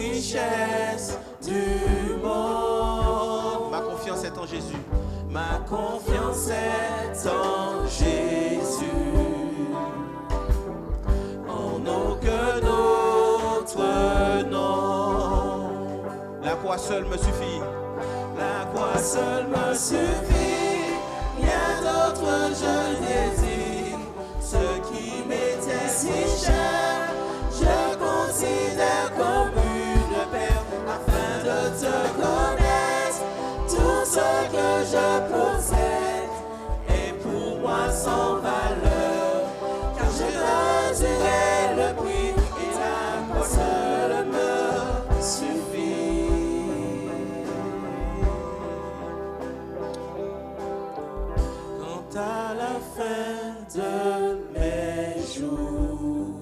richesses du monde. Ma confiance est en Jésus. Ma confiance est en Jésus. En aucun autre nom. La croix seule me suffit. La croix seule me suffit. Rien d'autre je désire. Ce qui m'était si cher, je considère comme une perte afin de te connaître. Tout ce que je possède est pour moi sans valeur, car j'ai mesuré le prix et la croix seule me suffit. Quand à la fin de mes jours,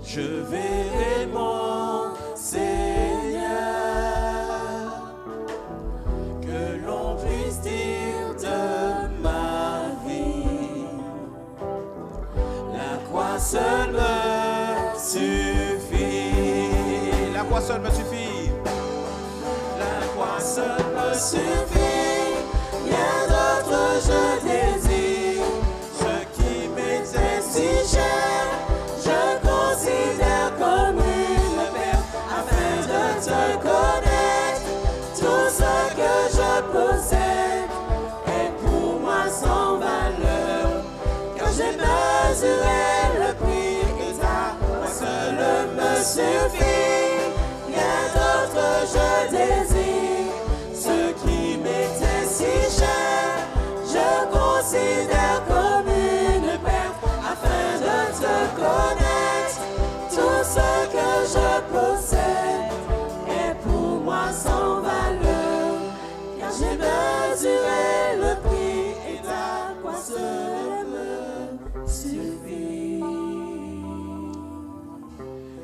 je verrai mon Seigneur, que l'on puisse dire de ma vie, la croix seule me suffit. La croix seule me suffit. La croix seule me suffit. Rien d'autre je désire. Ce qui m'était si cher, je considère comme une perte afin de te connaître. Tout ce que je possède est pour moi sans valeur, car j'ai mesuré le prix et ta croix seule me suffit. Rien d'autre je désire. Ce qui m'était si cher, je considère comme une perte afin de te connaître. Tout ce que je possède est pour moi sans valeur, car j'ai mesuré le prix et ta croix seule me suffit.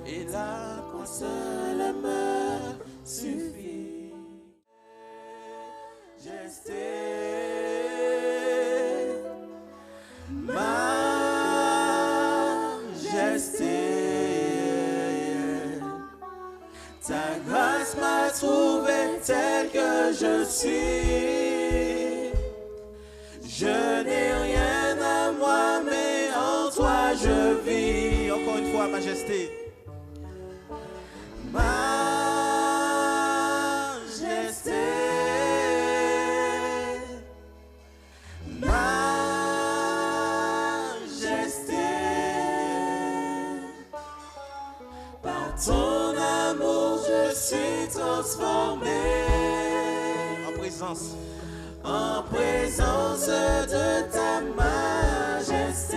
Et la croix seule me suffit. Majesté, ta grâce m'a trouvé tel que je suis. Je n'ai rien à moi, mais en toi je vis. Encore une fois, Majesté. Ton amour, je suis transformé en présence de ta majesté.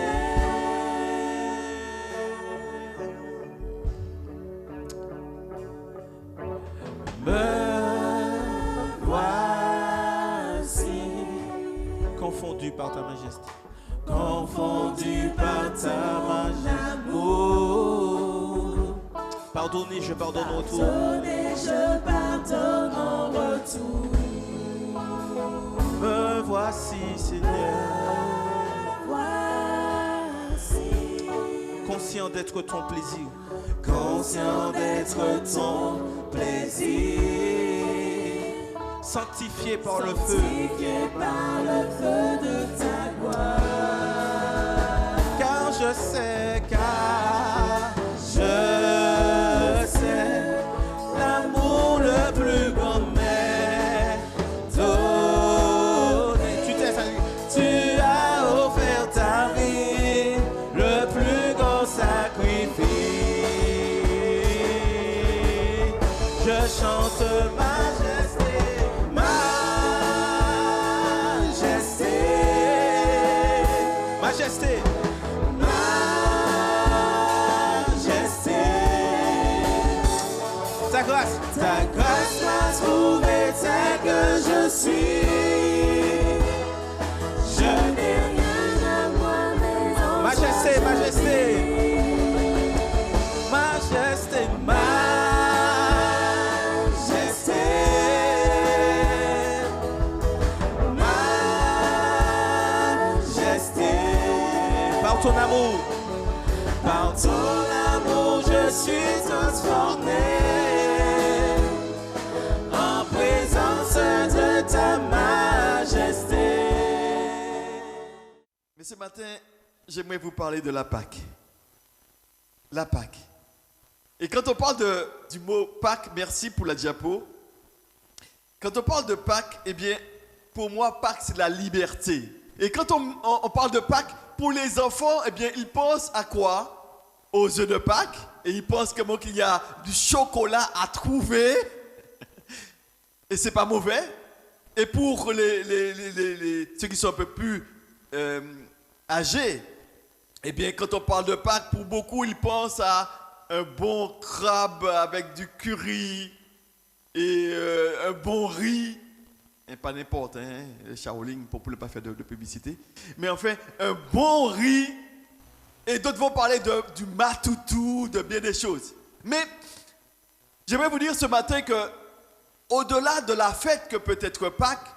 Me voici confondu par ta majesté. Confondu par ta majesté. Pardonnez, je pardonne en retour. Pardonnez, je pardonne en retour. Me voici, Seigneur. Voici. Conscient d'être ton plaisir. Conscient d'être ton plaisir. Sanctifié par le feu. Sanctifié par le feu de ta gloire. Car je sais, l'amour le plus grand m'est donné. Tu as offert ta vie, le plus grand sacrifice. Je chante majesté, majesté, majesté. Ta grâce m'a trouvé tel que je suis. Je n'ai rien à moi, mais en Majesté, toi majesté. Majesté, majesté. Par ton amour, je suis transformé ce matin, j'aimerais vous parler de la Pâque. La Pâque. Et quand on parle du mot Pâque, merci pour la diapo. Quand on parle de Pâques, eh bien, pour moi, Pâques, c'est la liberté. Et quand on parle de Pâques, pour les enfants, eh bien, ils pensent à quoi? Aux œufs de Pâques. Et ils pensent qu'il y a du chocolat à trouver. Et c'est pas mauvais. Et pour ceux qui sont un peu plus âgés, eh bien, quand on parle de Pâques, pour beaucoup, ils pensent à un bon crabe avec du curry et un bon riz. Et pas n'importe, hein, le Shaolin, pour ne pas faire de publicité. Mais enfin, un bon riz. Et d'autres vont parler du matoutou, de bien des choses. Mais j'aimerais vous dire ce matin que, au-delà de la fête que peut être Pâques,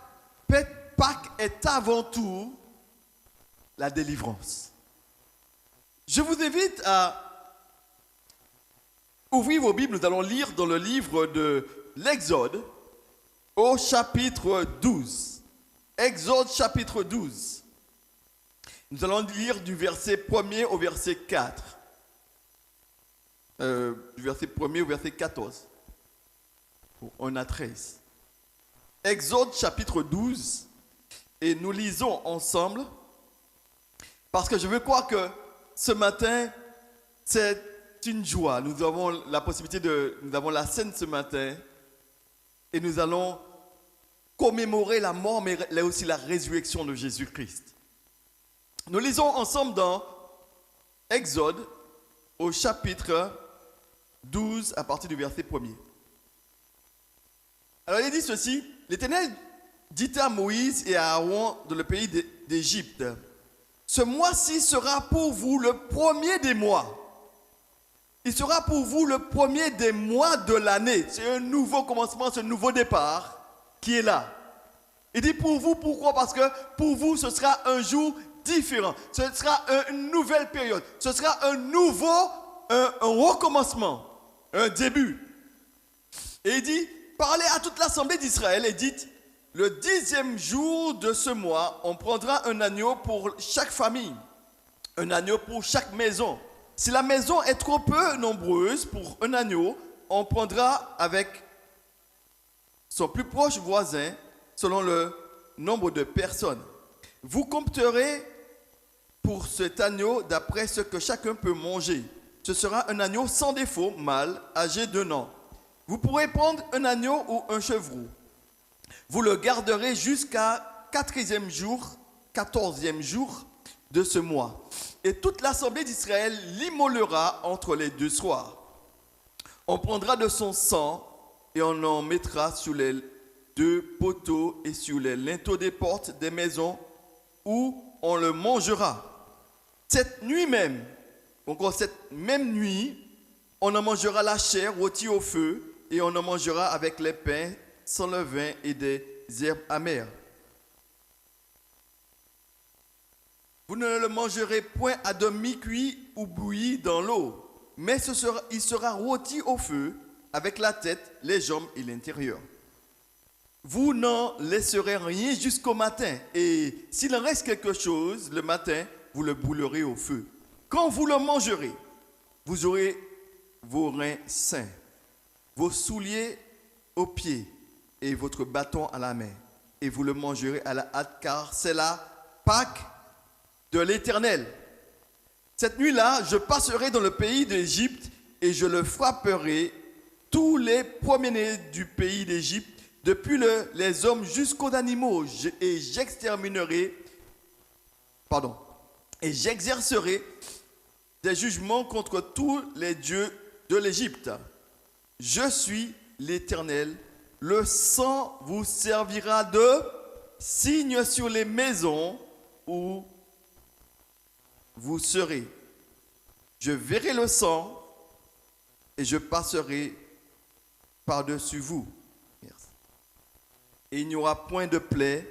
Pâques est avant tout la délivrance. Je vous invite à ouvrir vos Bibles. Nous allons lire dans le livre de l'Exode au chapitre 12. Exode chapitre 12. Nous allons lire du verset 1er au verset 4. Du verset 1er au verset 14. 1 à 13. Exode chapitre 12. Et nous lisons ensemble. Parce que je veux croire que ce matin, c'est une joie. Nous avons la possibilité nous avons la scène ce matin. Et nous allons commémorer la mort, mais aussi la résurrection de Jésus-Christ. Nous lisons ensemble dans Exode au chapitre 12 à partir du verset 1er. Alors il dit ceci: l'Éternel dit à Moïse et à Aaron dans le pays d'Égypte: ce mois-ci sera pour vous le premier des mois. Il sera pour vous le premier des mois de l'année. C'est un nouveau commencement, c'est un nouveau départ qui est là. Il dit pour vous, pourquoi? Parce que pour vous, ce sera un jour différent. Ce sera une nouvelle période. Ce sera un recommencement, un début. Et il dit, parlez à toute l'assemblée d'Israël et dites, le 10e jour de ce mois, on prendra un agneau pour chaque famille, un agneau pour chaque maison. Si la maison est trop peu nombreuse pour un agneau, on prendra avec son plus proche voisin selon le nombre de personnes. Vous compterez pour cet agneau d'après ce que chacun peut manger. Ce sera un agneau sans défaut, mâle, âgé d'1 an. Vous pourrez prendre un agneau ou un chevreau. Vous le garderez jusqu'à 14e jour de ce mois. Et toute l'assemblée d'Israël l'immolera entre les 2 soirs. On prendra de son sang et on en mettra sur les 2 poteaux et sur les linteaux des portes des maisons où on le mangera. Cette nuit même, encore cette même nuit, on en mangera la chair rôtie au feu et on en mangera avec les pains sans levain et des herbes amères. Vous ne le mangerez point à demi cuit ou bouilli dans l'eau, mais il sera rôti au feu avec la tête, les jambes et l'intérieur. Vous n'en laisserez rien jusqu'au matin, et s'il en reste quelque chose le matin, vous le brûlerez au feu. Quand vous le mangerez, vous aurez vos reins sains, vos souliers aux pieds et votre bâton à la main, et vous le mangerez à la hâte, car c'est la Pâque de l'Éternel. Cette nuit-là, je passerai dans le pays d'Égypte et je le frapperai, tous les premiers-nés du pays d'Égypte, depuis les hommes jusqu'aux animaux, et j'exercerai des jugements contre tous les dieux de l'Égypte. Je suis l'Éternel. Le sang vous servira de signe sur les maisons où vous serez. Je verrai le sang et je passerai par-dessus vous. Merci. Et il n'y aura point de plaie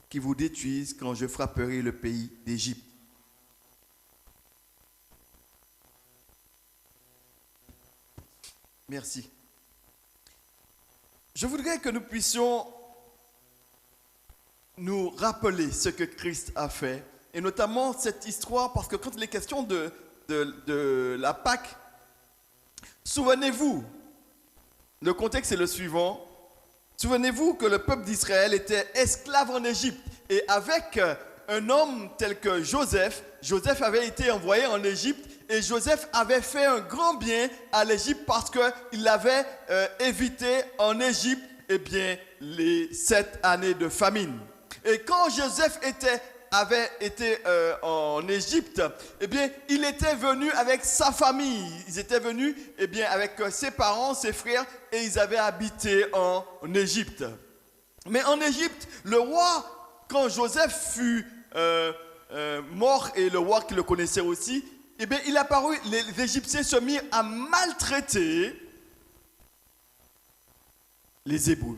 qui vous détruise quand je frapperai le pays d'Égypte. Merci. Je voudrais que nous puissions nous rappeler ce que Christ a fait et notamment cette histoire, parce que quand il est question de la Pâque, souvenez-vous, le contexte est le suivant. Souvenez-vous que le peuple d'Israël était esclave en Égypte. Et avec un homme tel que Joseph, Joseph avait été envoyé en Égypte et Joseph avait fait un grand bien à l'Égypte parce qu'il avait évité en Égypte les 7 années de famine. Et quand Joseph avait été en Égypte, il était venu avec sa famille. Ils étaient venus avec ses parents, ses frères, et ils avaient habité en Égypte. Mais en Égypte, le roi, quand Joseph fut mort, et le roi qui le connaissait aussi, il a paru, les Égyptiens se mirent à maltraiter les Hébreux.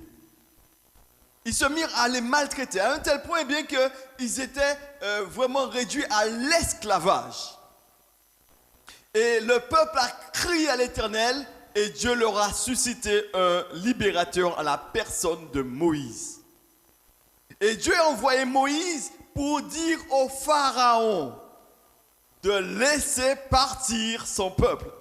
Ils se mirent à les maltraiter à un tel point qu'ils étaient vraiment réduits à l'esclavage. Et le peuple a crié à l'Éternel et Dieu leur a suscité un libérateur à la personne de Moïse. Et Dieu a envoyé Moïse pour dire au Pharaon de laisser partir son peuple.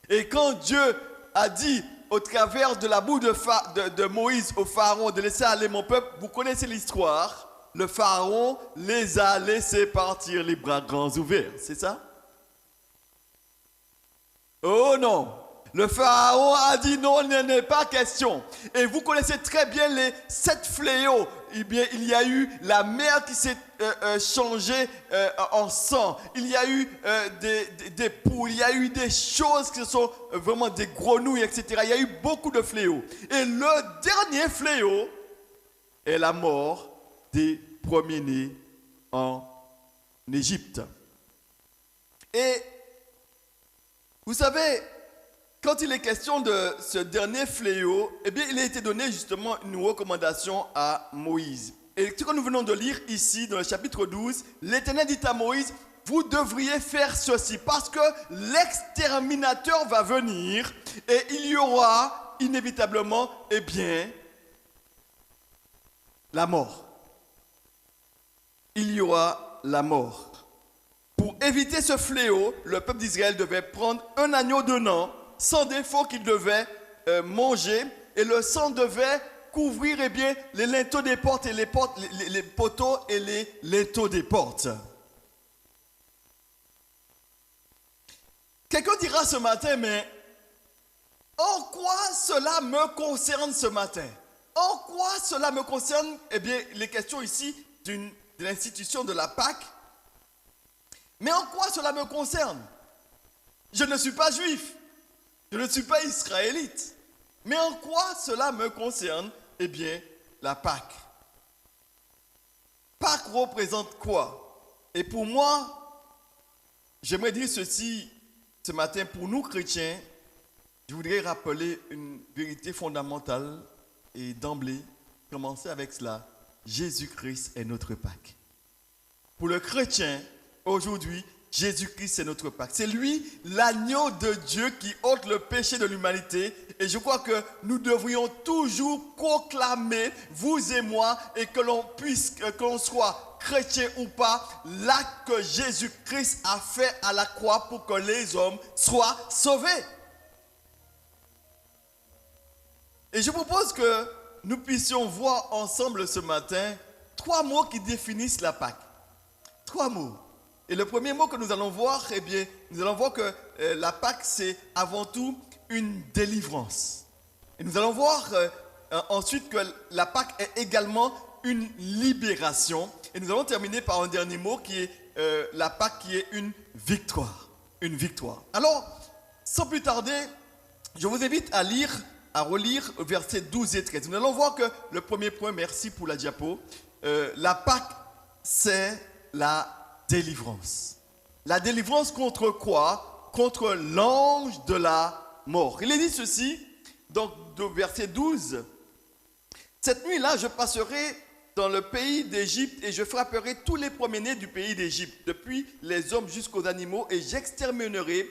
Et quand Dieu a dit au travers de la bouche de Moïse au Pharaon de laisser aller mon peuple, vous connaissez l'histoire, le Pharaon les a laissés partir les bras grands ouverts, c'est ça? Oh non! Le Pharaon a dit non, il n'est pas question. Et vous connaissez très bien les 7 fléaux. Il y a eu la mer qui s'est changée en sang. Il y a eu des poules. Il y a eu des choses qui sont vraiment des grenouilles, etc. Il y a eu beaucoup de fléaux. Et le dernier fléau est la mort des premiers-nés en Égypte. Et vous savez, quand il est question de ce dernier fléau, il a été donné justement une recommandation à Moïse. Et ce que nous venons de lire ici dans le chapitre 12, l'Éternel dit à Moïse, vous devriez faire ceci parce que l'exterminateur va venir et il y aura inévitablement, la mort. Il y aura la mort. Pour éviter ce fléau, le peuple d'Israël devait prendre un agneau d'un an, sans défaut qu'il devait manger, et le sang devait couvrir les linteaux des portes et les poteaux et les linteaux des portes. Quelqu'un dira ce matin, mais en quoi cela me concerne ce matin? En quoi cela me concerne? Les questions ici de l'institution de la Pâque. Mais en quoi cela me concerne? Je ne suis pas juif. Je ne suis pas israélite. Mais en quoi cela me concerne? La Pâque. Pâque représente quoi? Et pour moi, j'aimerais dire ceci ce matin. Pour nous chrétiens, je voudrais rappeler une vérité fondamentale et d'emblée, commencer avec cela. Jésus-Christ est notre Pâque. Pour le chrétien, aujourd'hui, Jésus-Christ est notre Pâque. C'est lui, l'agneau de Dieu qui ôte le péché de l'humanité. Et je crois que nous devrions toujours proclamer, vous et moi, et que l'on soit chrétien ou pas, l'acte que Jésus-Christ a fait à la croix pour que les hommes soient sauvés. Et je propose que nous puissions voir ensemble ce matin 3 mots qui définissent la Pâque. 3 mots. Et le premier mot que nous allons voir, nous allons voir que la Pâque, c'est avant tout une délivrance. Et nous allons voir ensuite que la Pâque est également une libération. Et nous allons terminer par un dernier mot qui est la Pâque, qui est une victoire. Une victoire. Alors, sans plus tarder, je vous invite à relire versets 12 et 13. Nous allons voir que le premier point, merci pour la diapo, la Pâque, c'est la délivrance. La délivrance contre quoi? Contre l'ange de la mort. Il est dit ceci, donc de verset 12. Cette nuit-là, je passerai dans le pays d'Égypte et je frapperai tous les premiers-nés du pays d'Égypte, depuis les hommes jusqu'aux animaux, et j'exercerai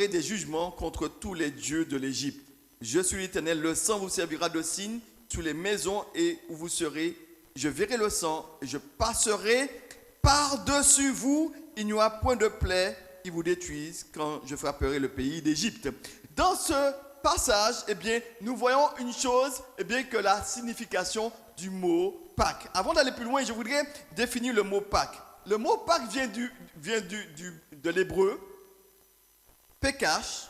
des jugements contre tous les dieux de l'Égypte. Je suis l'Éternel, le sang vous servira de signe sur les maisons et où vous serez. Je verrai le sang et je passerai par-dessus vous, il n'y aura point de plaie qui vous détruise quand je frapperai le pays d'Égypte. Dans ce passage, eh bien, nous voyons une chose, eh bien, que la signification du mot Pâques. Avant d'aller plus loin, je voudrais définir le mot Pâques. Le mot Pâques vient de l'hébreu Pekash,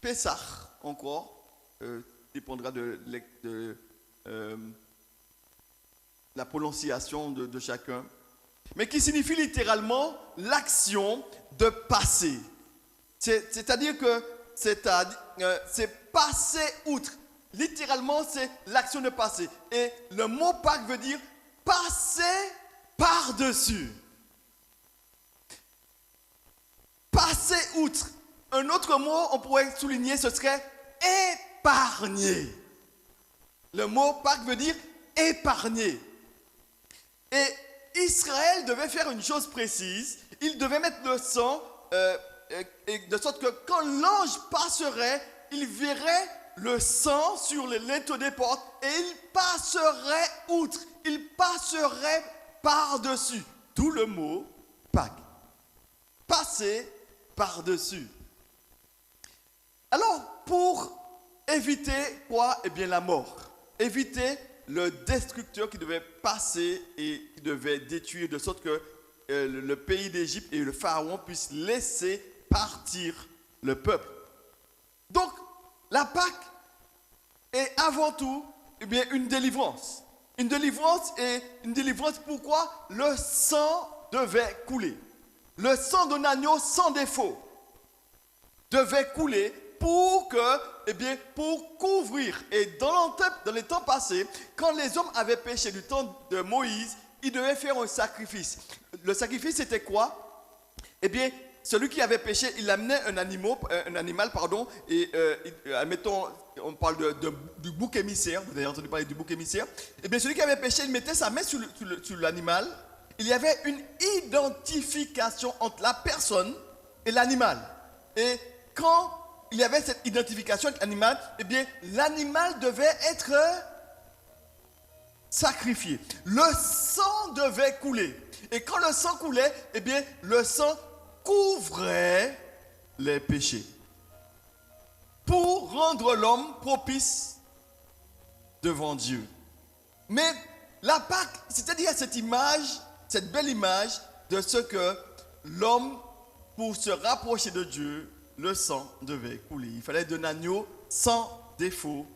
Pessah encore, dépendra de la prononciation de chacun, mais qui signifie littéralement l'action de passer. C'est-à-dire que c'est passer outre. Littéralement, c'est l'action de passer. Et le mot Pâques veut dire passer par-dessus. Passer outre. Un autre mot, on pourrait souligner, ce serait épargner. Le mot Pâques veut dire épargner. Et Israël devait faire une chose précise. Il devait mettre le sang, de sorte que quand l'ange passerait, il verrait le sang sur les linteaux des portes et il passerait outre. Il passerait par-dessus. D'où le mot Pâques. Passer par-dessus. Alors, pour éviter quoi? Eh bien, la mort. Éviter le destructeur qui devait passer et qui devait détruire de sorte que le pays d'Égypte et le pharaon puissent laisser partir le peuple. Donc, la Pâque est avant tout eh bien, une délivrance. Une délivrance pourquoi? Le sang devait couler. Le sang d'un agneau sans défaut devait couler pour couvrir. Et dans les temps passés, quand les hommes avaient péché du temps de Moïse, ils devaient faire un sacrifice. Le sacrifice, c'était quoi? Eh bien, celui qui avait péché, il amenait un animal, et admettons, on parle du bouc émissaire, vous avez entendu parler du bouc émissaire. Eh bien, celui qui avait péché, il mettait sa main sur l'animal. Il y avait une identification entre la personne et l'animal. Et quand il y avait cette identification avec l'animal, eh bien, l'animal devait être sacrifié. Le sang devait couler. Et quand le sang coulait, eh bien, le sang couvrait les péchés. Pour rendre l'homme propice devant Dieu. Mais la Pâque, c'est-à-dire cette belle image de ce que l'homme, pour se rapprocher de Dieu, le sang devait couler. Il fallait d'un agneau sans défaut.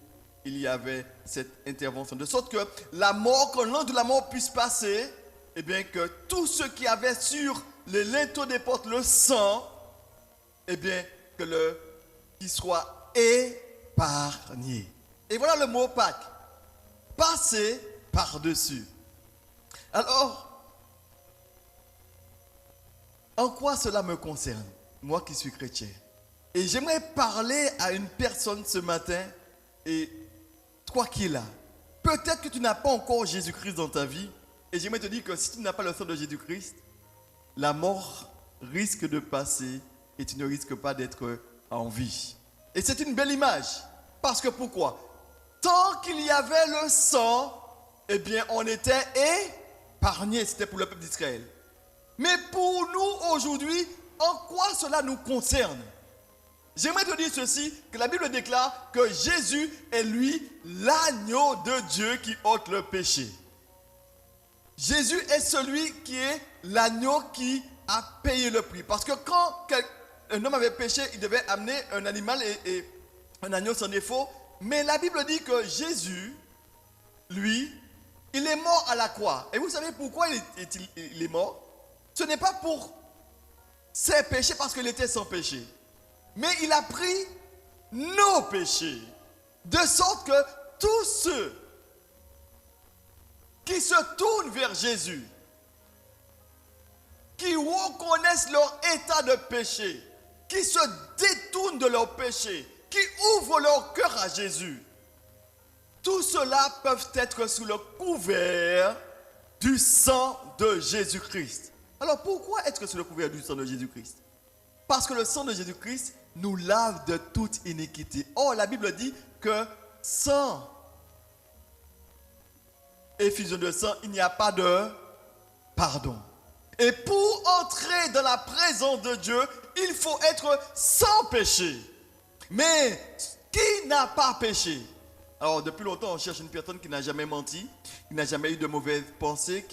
Il y avait cette intervention. De sorte que la mort, quand l'ange de la mort puisse passer, eh bien que tout ce qui avait sur les linteaux des portes le sang, eh bien qu'il soit épargné. Et voilà le mot Pâques. Passer par-dessus. Alors, en quoi cela me concerne, moi qui suis chrétien? Et j'aimerais parler à une personne ce matin, et toi qui es là, peut-être que tu n'as pas encore Jésus-Christ dans ta vie, et j'aimerais te dire que si tu n'as pas le sang de Jésus-Christ, la mort risque de passer et tu ne risques pas d'être en vie. Et c'est une belle image, parce que pourquoi? Tant qu'il y avait le sang, eh bien on était épargné, c'était pour le peuple d'Israël. Mais pour nous aujourd'hui, en quoi cela nous concerne? J'aimerais te dire ceci, que la Bible déclare que Jésus est lui l'agneau de Dieu qui ôte le péché. Jésus est celui qui est l'agneau qui a payé le prix. Parce que quand un homme avait péché, il devait amener un animal et un agneau sans défaut. Mais la Bible dit que Jésus, lui, il est mort à la croix. Et vous savez pourquoi il est mort? Ce n'est pas pour ses péchés parce qu'il était sans péché. Mais il a pris nos péchés. De sorte que tous ceux qui se tournent vers Jésus, qui reconnaissent leur état de péché, qui se détournent de leur péché, qui ouvrent leur cœur à Jésus, tout cela peuvent être sous le couvert du sang de Jésus-Christ. Alors pourquoi être sous le couvert du sang de Jésus-Christ? Parce que le sang de Jésus-Christ nous lave de toute iniquité. Or, la Bible dit que sans effusion de sang, il n'y a pas de pardon. Et pour entrer dans la présence de Dieu, il faut être sans péché. Mais qui n'a pas péché? Alors, depuis longtemps, on cherche une personne qui n'a jamais menti, qui n'a jamais eu de mauvaises pensées,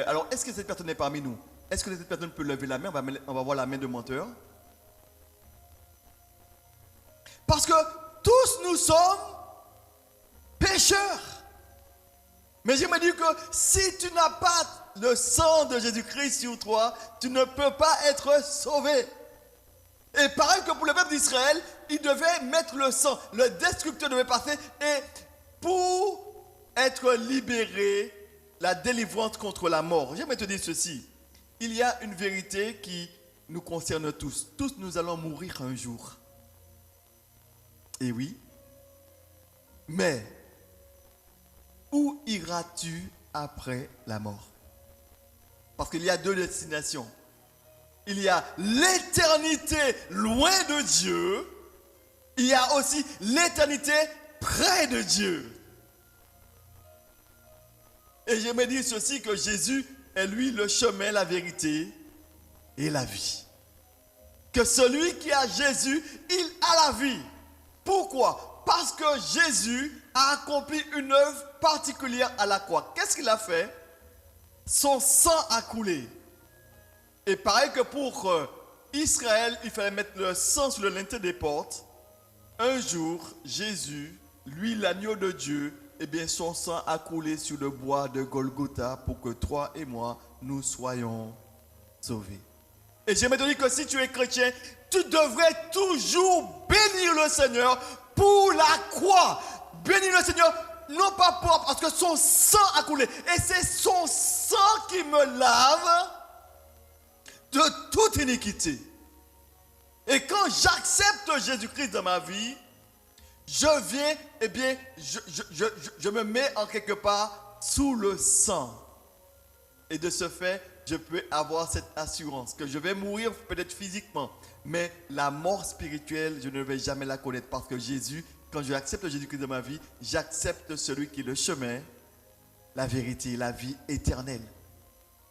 Alors, est-ce que cette personne est parmi nous? Est-ce que cette personne peut lever la main? On va voir la main de menteur. Parce que tous nous sommes pécheurs. Mais je me dis que si tu n'as pas le sang de Jésus-Christ sur toi, tu ne peux pas être sauvé. Et pareil que pour le peuple d'Israël, il devait mettre le sang, le destructeur devait passer, et pour être libéré, la délivrance contre la mort. J'aimerais te dire ceci, il y a une vérité qui nous concerne tous. Tous nous allons mourir un jour. Et oui, mais où iras-tu après la mort? Parce qu'il y a deux destinations. Il y a l'éternité loin de Dieu. Il y a aussi l'éternité près de Dieu. Et je me dis ceci, que Jésus est lui le chemin, la vérité et la vie. Que celui qui a Jésus, il a la vie. Pourquoi? Parce que Jésus a accompli une œuvre particulière à la croix. Qu'est-ce qu'il a fait? Son sang a coulé. Et pareil que pour Israël, il fallait mettre le sang sur le lintel des portes. Un jour, Jésus, lui l'agneau de Dieu, eh bien son sang a coulé sur le bois de Golgotha pour que toi et moi, nous soyons sauvés. Et j'aimerais te dire que si tu es chrétien, tu devrais toujours bénir le Seigneur pour la croix. Bénir le Seigneur, non pas parce que son sang a coulé. Et c'est son sang qui me lave de toute iniquité. Et quand j'accepte Jésus-Christ dans ma vie, je viens, eh bien, je me mets en quelque part sous le sang. Et de ce fait, je peux avoir cette assurance que je vais mourir peut-être physiquement, mais la mort spirituelle, je ne vais jamais la connaître parce que Jésus, quand j'accepte Jésus-Christ dans ma vie, j'accepte celui qui est le chemin, la vérité, la vie éternelle.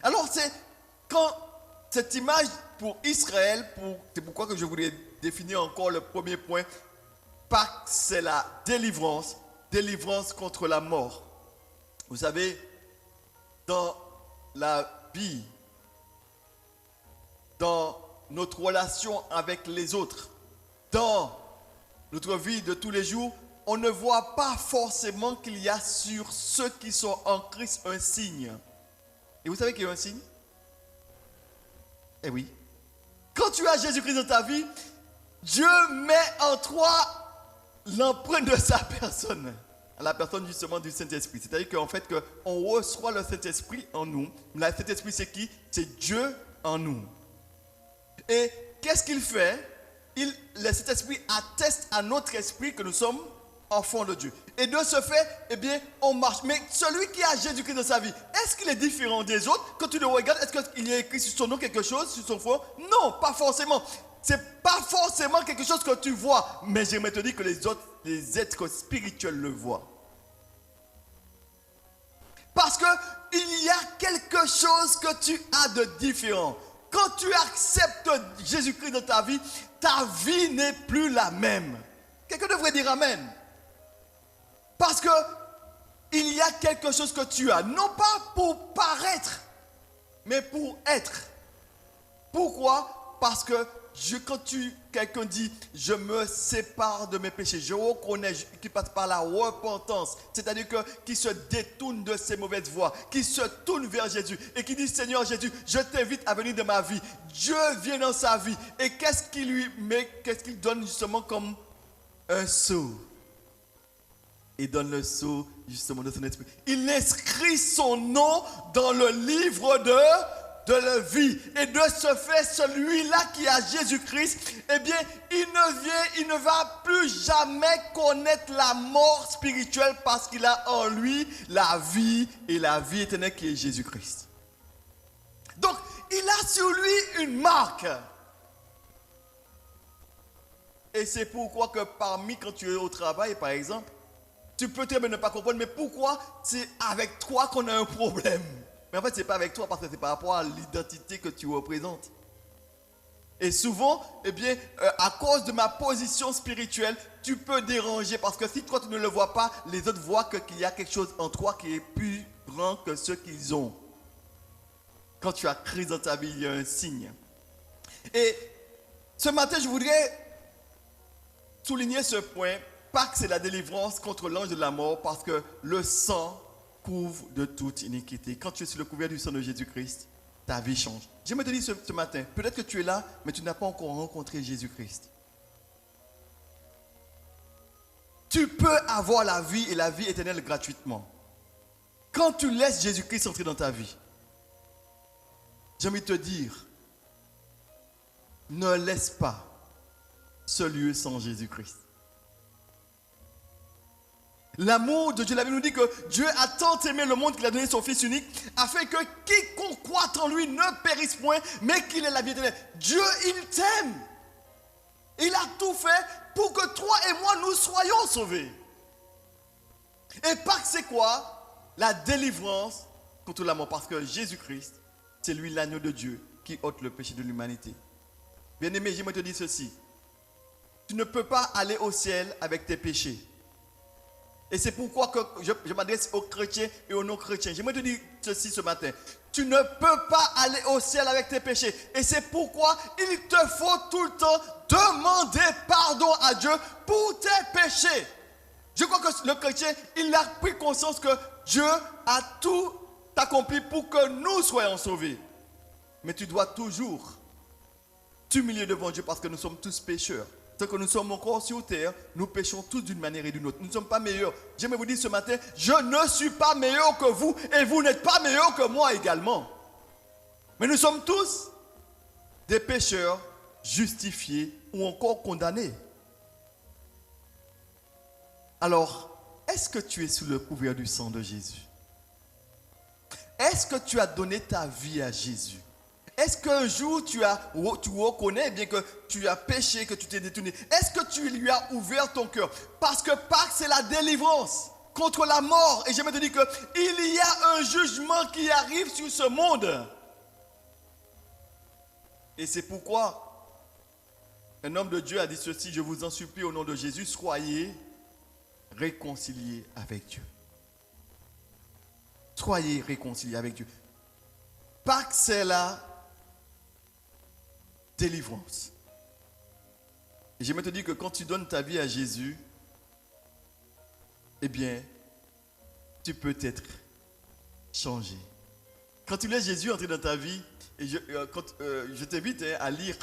Alors c'est quand cette image pour Israël, c'est pourquoi que je voulais définir encore le premier point. Pâques, c'est la délivrance, délivrance contre la mort. Vous savez, dans la vie, dans notre relation avec les autres, dans notre vie de tous les jours, on ne voit pas forcément qu'il y a sur ceux qui sont en Christ un signe. Et vous savez qu'il y a un signe? Eh oui. Quand tu as Jésus-Christ dans ta vie, Dieu met en toi l'empreinte de sa personne, la personne justement du Saint-Esprit. C'est-à-dire qu'en fait, on reçoit le Saint-Esprit en nous. Le Saint-Esprit, c'est qui? C'est Dieu en nous. Et qu'est-ce qu'il fait? Le Saint-Esprit atteste à notre esprit que nous sommes enfants de Dieu. Et de ce fait, eh bien, on marche. Mais celui qui a Jésus-Christ dans sa vie, est-ce qu'il est différent des autres? Quand tu le regardes, est-ce qu'il y a écrit sur son nom quelque chose, sur son front? Non, pas forcément. C'est pas forcément quelque chose que tu vois. Mais j'aimerais te dire que les autres, les êtres spirituels le voient. Parce qu'il y a quelque chose que tu as de différent. Quand tu acceptes Jésus-Christ dans ta vie n'est plus la même. Quelqu'un devrait dire Amen. Parce que il y a quelque chose que tu as, non pas pour paraître, mais pour être. Pourquoi? Parce que quand quelqu'un dit, je me sépare de mes péchés, je reconnais, qui passe par la repentance, c'est-à-dire qui se détourne de ses mauvaises voies, qui se tourne vers Jésus et qui dit, Seigneur Jésus, je t'invite à venir dans ma vie. Dieu vient dans sa vie et qu'est-ce qu'il lui met, qu'est-ce qu'il donne justement comme un sceau? Il donne le sceau justement de son esprit. Il inscrit son nom dans le livre de la vie. Et de ce fait, celui-là qui a Jésus-Christ, eh bien, il ne va plus jamais connaître la mort spirituelle parce qu'il a en lui la vie et la vie éternelle qui est Jésus-Christ. Donc, il a sur lui une marque. Et c'est pourquoi que quand tu es au travail, par exemple, tu peux très bien ne pas comprendre, mais pourquoi c'est avec toi qu'on a un problème? Mais en fait, ce n'est pas avec toi parce que c'est par rapport à l'identité que tu représentes. Et souvent, eh bien, à cause de ma position spirituelle, tu peux déranger parce que si toi tu ne le vois pas, les autres voient qu'il y a quelque chose en toi qui est plus grand que ce qu'ils ont. Quand tu as Christ dans ta vie, il y a un signe. Et ce matin, je voudrais souligner ce point. Pâques, c'est la délivrance contre l'ange de la mort parce que le sang couvre de toute iniquité. Quand tu es sur le couvert du sang de Jésus-Christ, ta vie change. J'aimerais te dire ce matin, peut-être que tu es là, mais tu n'as pas encore rencontré Jésus-Christ. Tu peux avoir la vie et la vie éternelle gratuitement. Quand tu laisses Jésus-Christ entrer dans ta vie, j'aimerais te dire, ne laisse pas ce lieu sans Jésus-Christ. L'amour de Dieu, la Bible nous dit que Dieu a tant aimé le monde qu'il a donné son Fils unique, afin que quiconque croit en lui ne périsse point, mais qu'il ait la vie éternelle. Dieu, il t'aime. Il a tout fait pour que toi et moi, nous soyons sauvés. Et Pâques, c'est quoi? La délivrance contre la mort. Parce que Jésus-Christ, c'est lui l'agneau de Dieu qui ôte le péché de l'humanité. Bien-aimé, j'aimerais te dire ceci. Tu ne peux pas aller au ciel avec tes péchés. Et c'est pourquoi que je m'adresse aux chrétiens et aux non-chrétiens. J'aimerais te dire ceci ce matin. Tu ne peux pas aller au ciel avec tes péchés. Et c'est pourquoi il te faut tout le temps demander pardon à Dieu pour tes péchés. Je crois que le chrétien, il a pris conscience que Dieu a tout accompli pour que nous soyons sauvés. Mais tu dois toujours t'humilier devant Dieu parce que nous sommes tous pécheurs. Tant que nous sommes encore sur terre, nous péchons tous d'une manière et d'une autre. Nous ne sommes pas meilleurs. J'aimerais vous dire ce matin, je ne suis pas meilleur que vous et vous n'êtes pas meilleur que moi également. Mais nous sommes tous des pécheurs justifiés ou encore condamnés. Alors, est-ce que tu es sous le couvert du sang de Jésus? Est-ce que tu as donné ta vie à Jésus? Est-ce qu'un jour tu reconnais bien que tu as péché, que tu t'es détourné? Est-ce que tu lui as ouvert ton cœur? Parce que Pâques, c'est la délivrance contre la mort. Et j'aimerais te dire qu'il y a un jugement qui arrive sur ce monde. Et c'est pourquoi un homme de Dieu a dit ceci: je vous en supplie au nom de Jésus, soyez réconciliés avec Dieu. Soyez réconciliés avec Dieu. Pâques, c'est la délivrance. Et j'aimerais te dire que quand tu donnes ta vie à Jésus, eh bien, tu peux être changé. Quand tu laisses Jésus entrer dans ta vie, et je t'invite à lire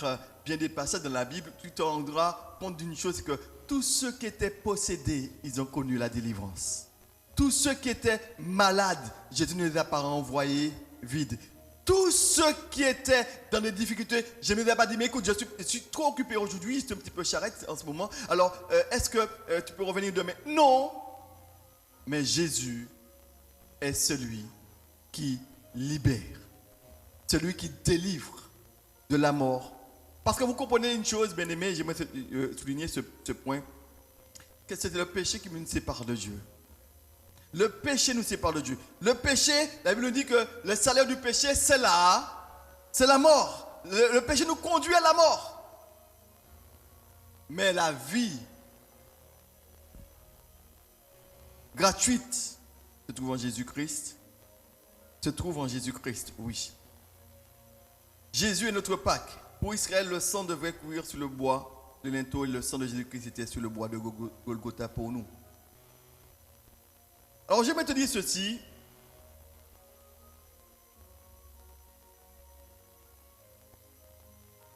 bien des passages dans la Bible, tu te rendras compte d'une chose, c'est que tous ceux qui étaient possédés, ils ont connu la délivrance. Tous ceux qui étaient malades, Jésus ne les a pas renvoyés vides. Tous ceux qui étaient dans des difficultés, je ne les ai pas dit, mais écoute, je suis trop occupé aujourd'hui, c'est un petit peu charrette en ce moment. Alors, est-ce que tu peux revenir demain? Non. Mais Jésus est celui qui libère, celui qui délivre de la mort. Parce que vous comprenez une chose, bien aimé, j'aimerais souligner ce point, que c'est le péché qui nous sépare de Dieu. Le péché nous sépare de Dieu. Le péché, la Bible nous dit que le salaire du péché, c'est la mort. Le péché nous conduit à la mort. Mais la vie gratuite se trouve en Jésus-Christ. Se trouve en Jésus-Christ, oui. Jésus est notre Pâques. Pour Israël, le sang devait courir sur le bois de linteau et le sang de Jésus-Christ était sur le bois de Golgotha pour nous. Alors, je vais te dire ceci.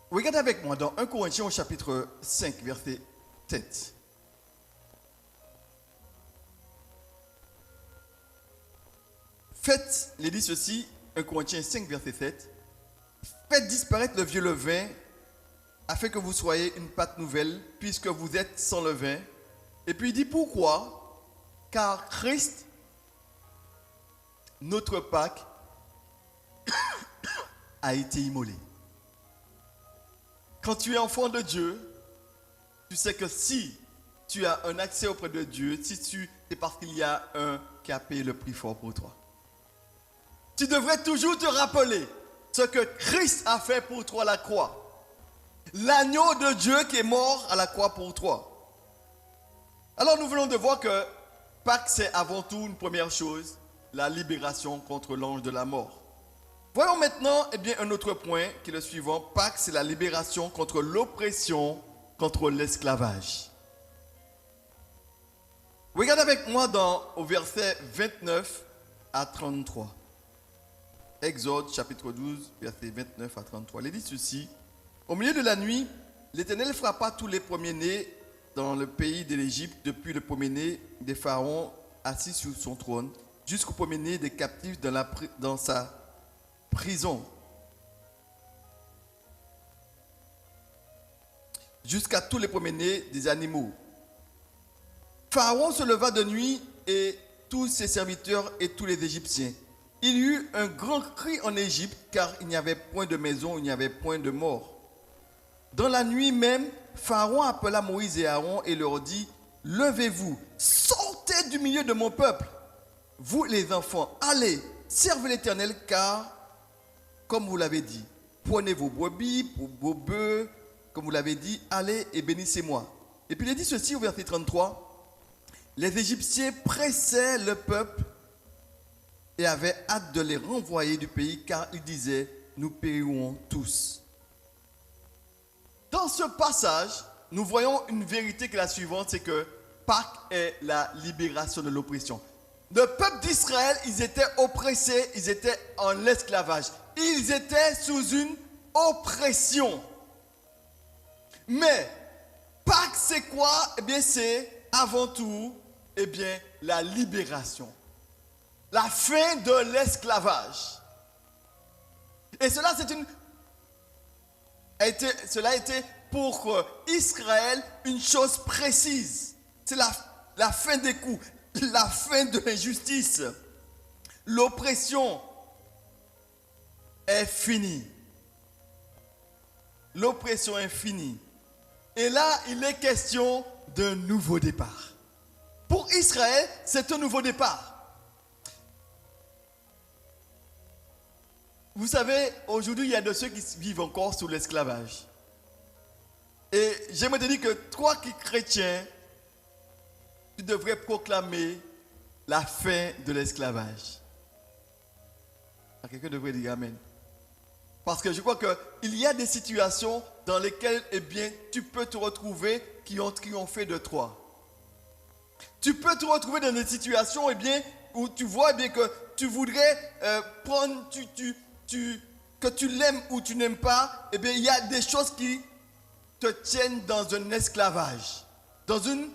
Regardez avec moi dans 1 Corinthiens au chapitre 5, verset 7. Faites, il dit ceci, 1 Corinthiens 5, verset 7. Faites disparaître le vieux levain, afin que vous soyez une pâte nouvelle, puisque vous êtes sans levain. Et puis il dit pourquoi? Car Christ, notre Pâques, a été immolé. Quand tu es enfant de Dieu, tu sais que si tu as un accès auprès de Dieu, c'est parce qu'il y a un qui a payé le prix fort pour toi. tu devrais toujours te rappeler ce que Christ a fait pour toi à la croix. L'agneau de Dieu qui est mort à la croix pour toi. Alors nous venons de voir que Pâques, c'est avant tout une première chose, la libération contre l'ange de la mort. Voyons maintenant un autre point qui est le suivant. Pâques, c'est la libération contre l'oppression, contre l'esclavage. Regardez avec moi au verset 29 à 33. Exode chapitre 12, verset 29 à 33. Il dit ceci. Au milieu de la nuit, l'Éternel frappa tous les premiers-nés dans le pays de l'Égypte, depuis le premier-né des pharaons assis sur son trône, jusqu'au premier-né des captifs dans sa prison. Jusqu'à tous les premiers-nés des animaux. Pharaon se leva de nuit et tous ses serviteurs et tous les Égyptiens. Il y eut un grand cri en Égypte, car il n'y avait point de maison, il n'y avait point de mort. Dans la nuit même, Pharaon appela Moïse et Aaron et leur dit, « Levez-vous, sortez du milieu de mon peuple. Vous les enfants, allez, servez l'Éternel, car, comme vous l'avez dit, prenez vos brebis, vos bœufs, comme vous l'avez dit, allez et bénissez-moi. » Et puis il est dit ceci au verset 33, « Les Égyptiens pressaient le peuple et avaient hâte de les renvoyer du pays, car ils disaient, nous périrons tous. » Dans ce passage, nous voyons une vérité qui est la suivante, c'est que Pâques est la libération de l'oppression. Le peuple d'Israël, ils étaient oppressés, ils étaient en esclavage. Ils étaient sous une oppression. Mais Pâques, c'est quoi? Eh bien, c'est avant tout, la libération. La fin de l'esclavage. Et cela a été pour Israël une chose précise. C'est la fin des coups, la fin de l'injustice. L'oppression est finie. L'oppression est finie. Et là, il est question d'un nouveau départ. Pour Israël, c'est un nouveau départ. Vous savez, aujourd'hui, il y a de ceux qui vivent encore sous l'esclavage. Et j'aimerais te dire que toi qui es chrétien, tu devrais proclamer la fin de l'esclavage. Quelqu'un devrait dire Amen. Parce que je crois qu'il y a des situations dans lesquelles, tu peux te retrouver qui ont triomphé de toi. Tu peux te retrouver dans des situations, où tu vois, que tu voudrais prendre, que tu l'aimes ou tu n'aimes pas, il y a des choses qui te tiennent dans un esclavage, dans une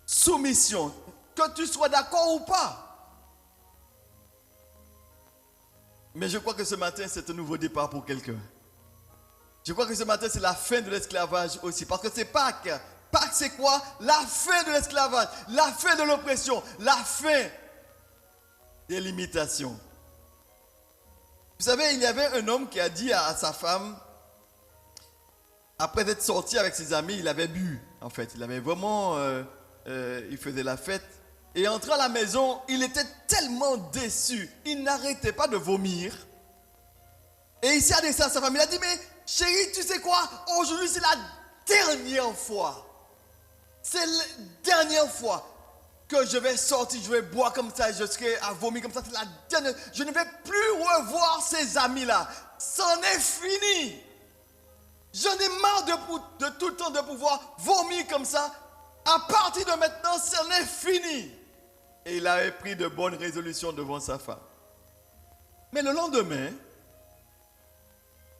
soumission, que tu sois d'accord ou pas. Mais je crois que ce matin, c'est un nouveau départ pour quelqu'un. Je crois que ce matin, c'est la fin de l'esclavage aussi. Parce que c'est Pâques. Pâques, c'est quoi? La fin de l'esclavage, la fin de l'oppression, la fin des limitations. Vous savez, il y avait un homme qui a dit à sa femme, après être sorti avec ses amis, il avait bu, en fait. Il avait vraiment, il faisait la fête. Et entré à la maison, il était tellement déçu. Il n'arrêtait pas de vomir. Et il s'est adressé à sa femme. Il a dit, mais chérie, tu sais quoi? Aujourd'hui, c'est la dernière fois. C'est la dernière fois que je vais sortir, je vais boire comme ça, je serai à vomir comme ça. C'est la dernière. Je ne vais plus revoir ces amis-là. C'en est fini. J'en ai marre de tout le temps de pouvoir vomir comme ça. À partir de maintenant, c'en est fini. Et il avait pris de bonnes résolutions devant sa femme. Mais le lendemain,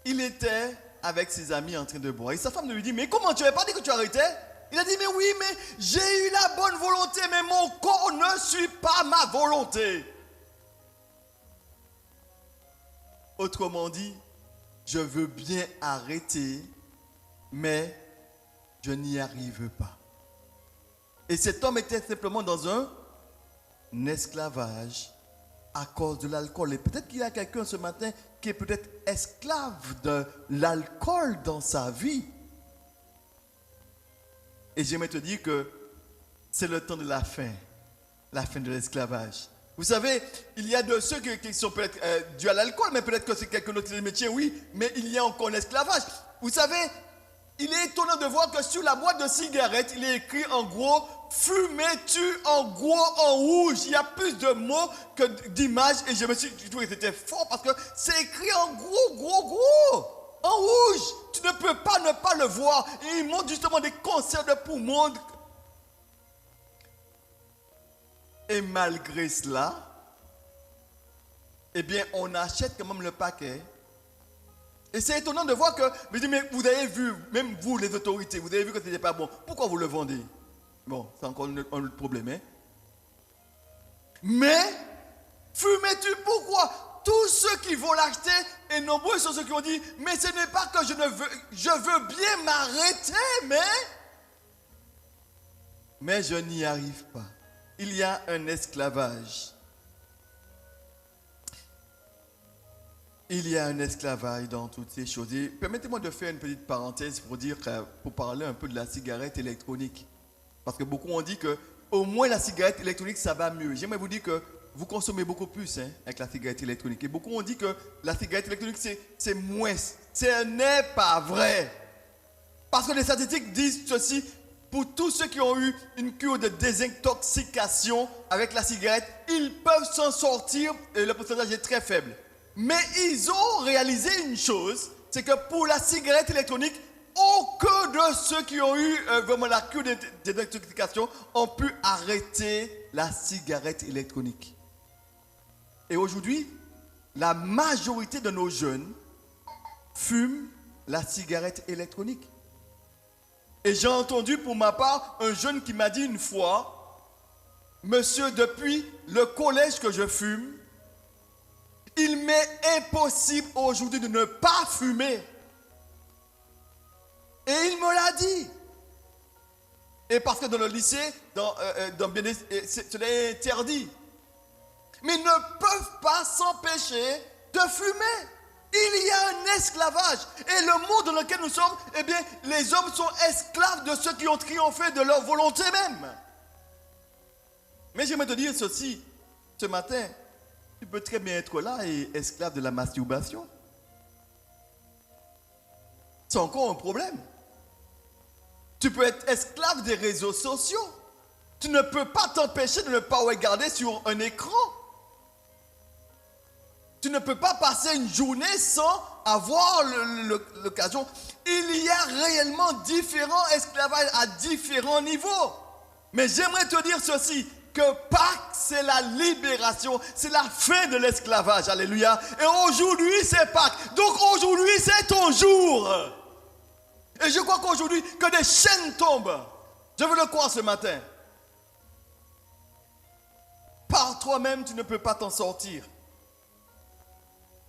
il était avec ses amis en train de boire. Et sa femme lui dit, mais comment, tu n'avais pas dit que tu arrêtais? Il a dit, mais oui, mais j'ai eu la bonne volonté, mais mon corps ne suit pas ma volonté. Autrement dit, je veux bien arrêter, mais je n'y arrive pas. Et cet homme était simplement dans un esclavage à cause de l'alcool. Et peut-être qu'il y a quelqu'un ce matin qui est peut-être esclave de l'alcool dans sa vie. Et j'aimerais te dire que c'est le temps de la fin de l'esclavage. Vous savez, il y a de ceux qui sont peut-être dus à l'alcool, mais peut-être que c'est quelqu'un d'autre métier, oui, mais il y a encore l'esclavage. Vous savez, il est étonnant de voir que sur la boîte de cigarettes, il est écrit en gros « Fumais-tu en gros en rouge ?» Il y a plus de mots que d'images et je me suis dit que c'était fort parce que c'est écrit en gros, en rouge. Tu ne peux pas ne pas le voir. Et il montre justement des cancers de poumons. Et malgré cela, eh bien, on achète quand même le paquet. Et c'est étonnant de voir que, mais vous avez vu, même vous, les autorités, vous avez vu que ce n'était pas bon. Pourquoi vous le vendez? Bon, c'est encore un autre problème. Hein? Mais, fumez-tu? Pourquoi? Tous ceux qui vont l'acheter, et nombreux sont ceux qui ont dit, mais ce n'est pas que je veux bien m'arrêter, mais je n'y arrive pas. Il y a un esclavage. Il y a un esclavage dans toutes ces choses. Et permettez-moi de faire une petite parenthèse pour parler un peu de la cigarette électronique. Parce que beaucoup ont dit que au moins la cigarette électronique, ça va mieux. J'aimerais vous dire que vous consommez beaucoup plus avec la cigarette électronique. Et beaucoup ont dit que la cigarette électronique, c'est moins. Ce n'est pas vrai. Parce que les statistiques disent ceci. Pour tous ceux qui ont eu une cure de désintoxication avec la cigarette, ils peuvent s'en sortir et le pourcentage est très faible. Mais ils ont réalisé une chose, c'est que pour la cigarette électronique, aucun de ceux qui ont eu vraiment la cure de désintoxication ont pu arrêter la cigarette électronique. Et aujourd'hui, la majorité de nos jeunes fument la cigarette électronique. Et j'ai entendu pour ma part un jeune qui m'a dit une fois, monsieur, depuis le collège que je fume, il m'est impossible aujourd'hui de ne pas fumer. Et il me l'a dit. Et parce que dans le lycée, cela est interdit. Mais ils ne peuvent pas s'empêcher de fumer. Il y a un esclavage. Et le monde dans lequel nous sommes, eh bien, les hommes sont esclaves de ceux qui ont triomphé de leur volonté même. Mais j'aimerais te dire ceci, ce matin, tu peux très bien être là et esclave de la masturbation. C'est encore un problème. Tu peux être esclave des réseaux sociaux. Tu ne peux pas t'empêcher de ne pas regarder sur un écran. Tu ne peux pas passer une journée sans avoir l'occasion. Il y a réellement différents esclavages à différents niveaux. Mais j'aimerais te dire ceci, que Pâques, c'est la libération, c'est la fin de l'esclavage. Alléluia. Et aujourd'hui, c'est Pâques. Donc aujourd'hui, c'est ton jour. Et je crois qu'aujourd'hui, que des chaînes tombent. Je veux le croire ce matin. Par toi-même, tu ne peux pas t'en sortir.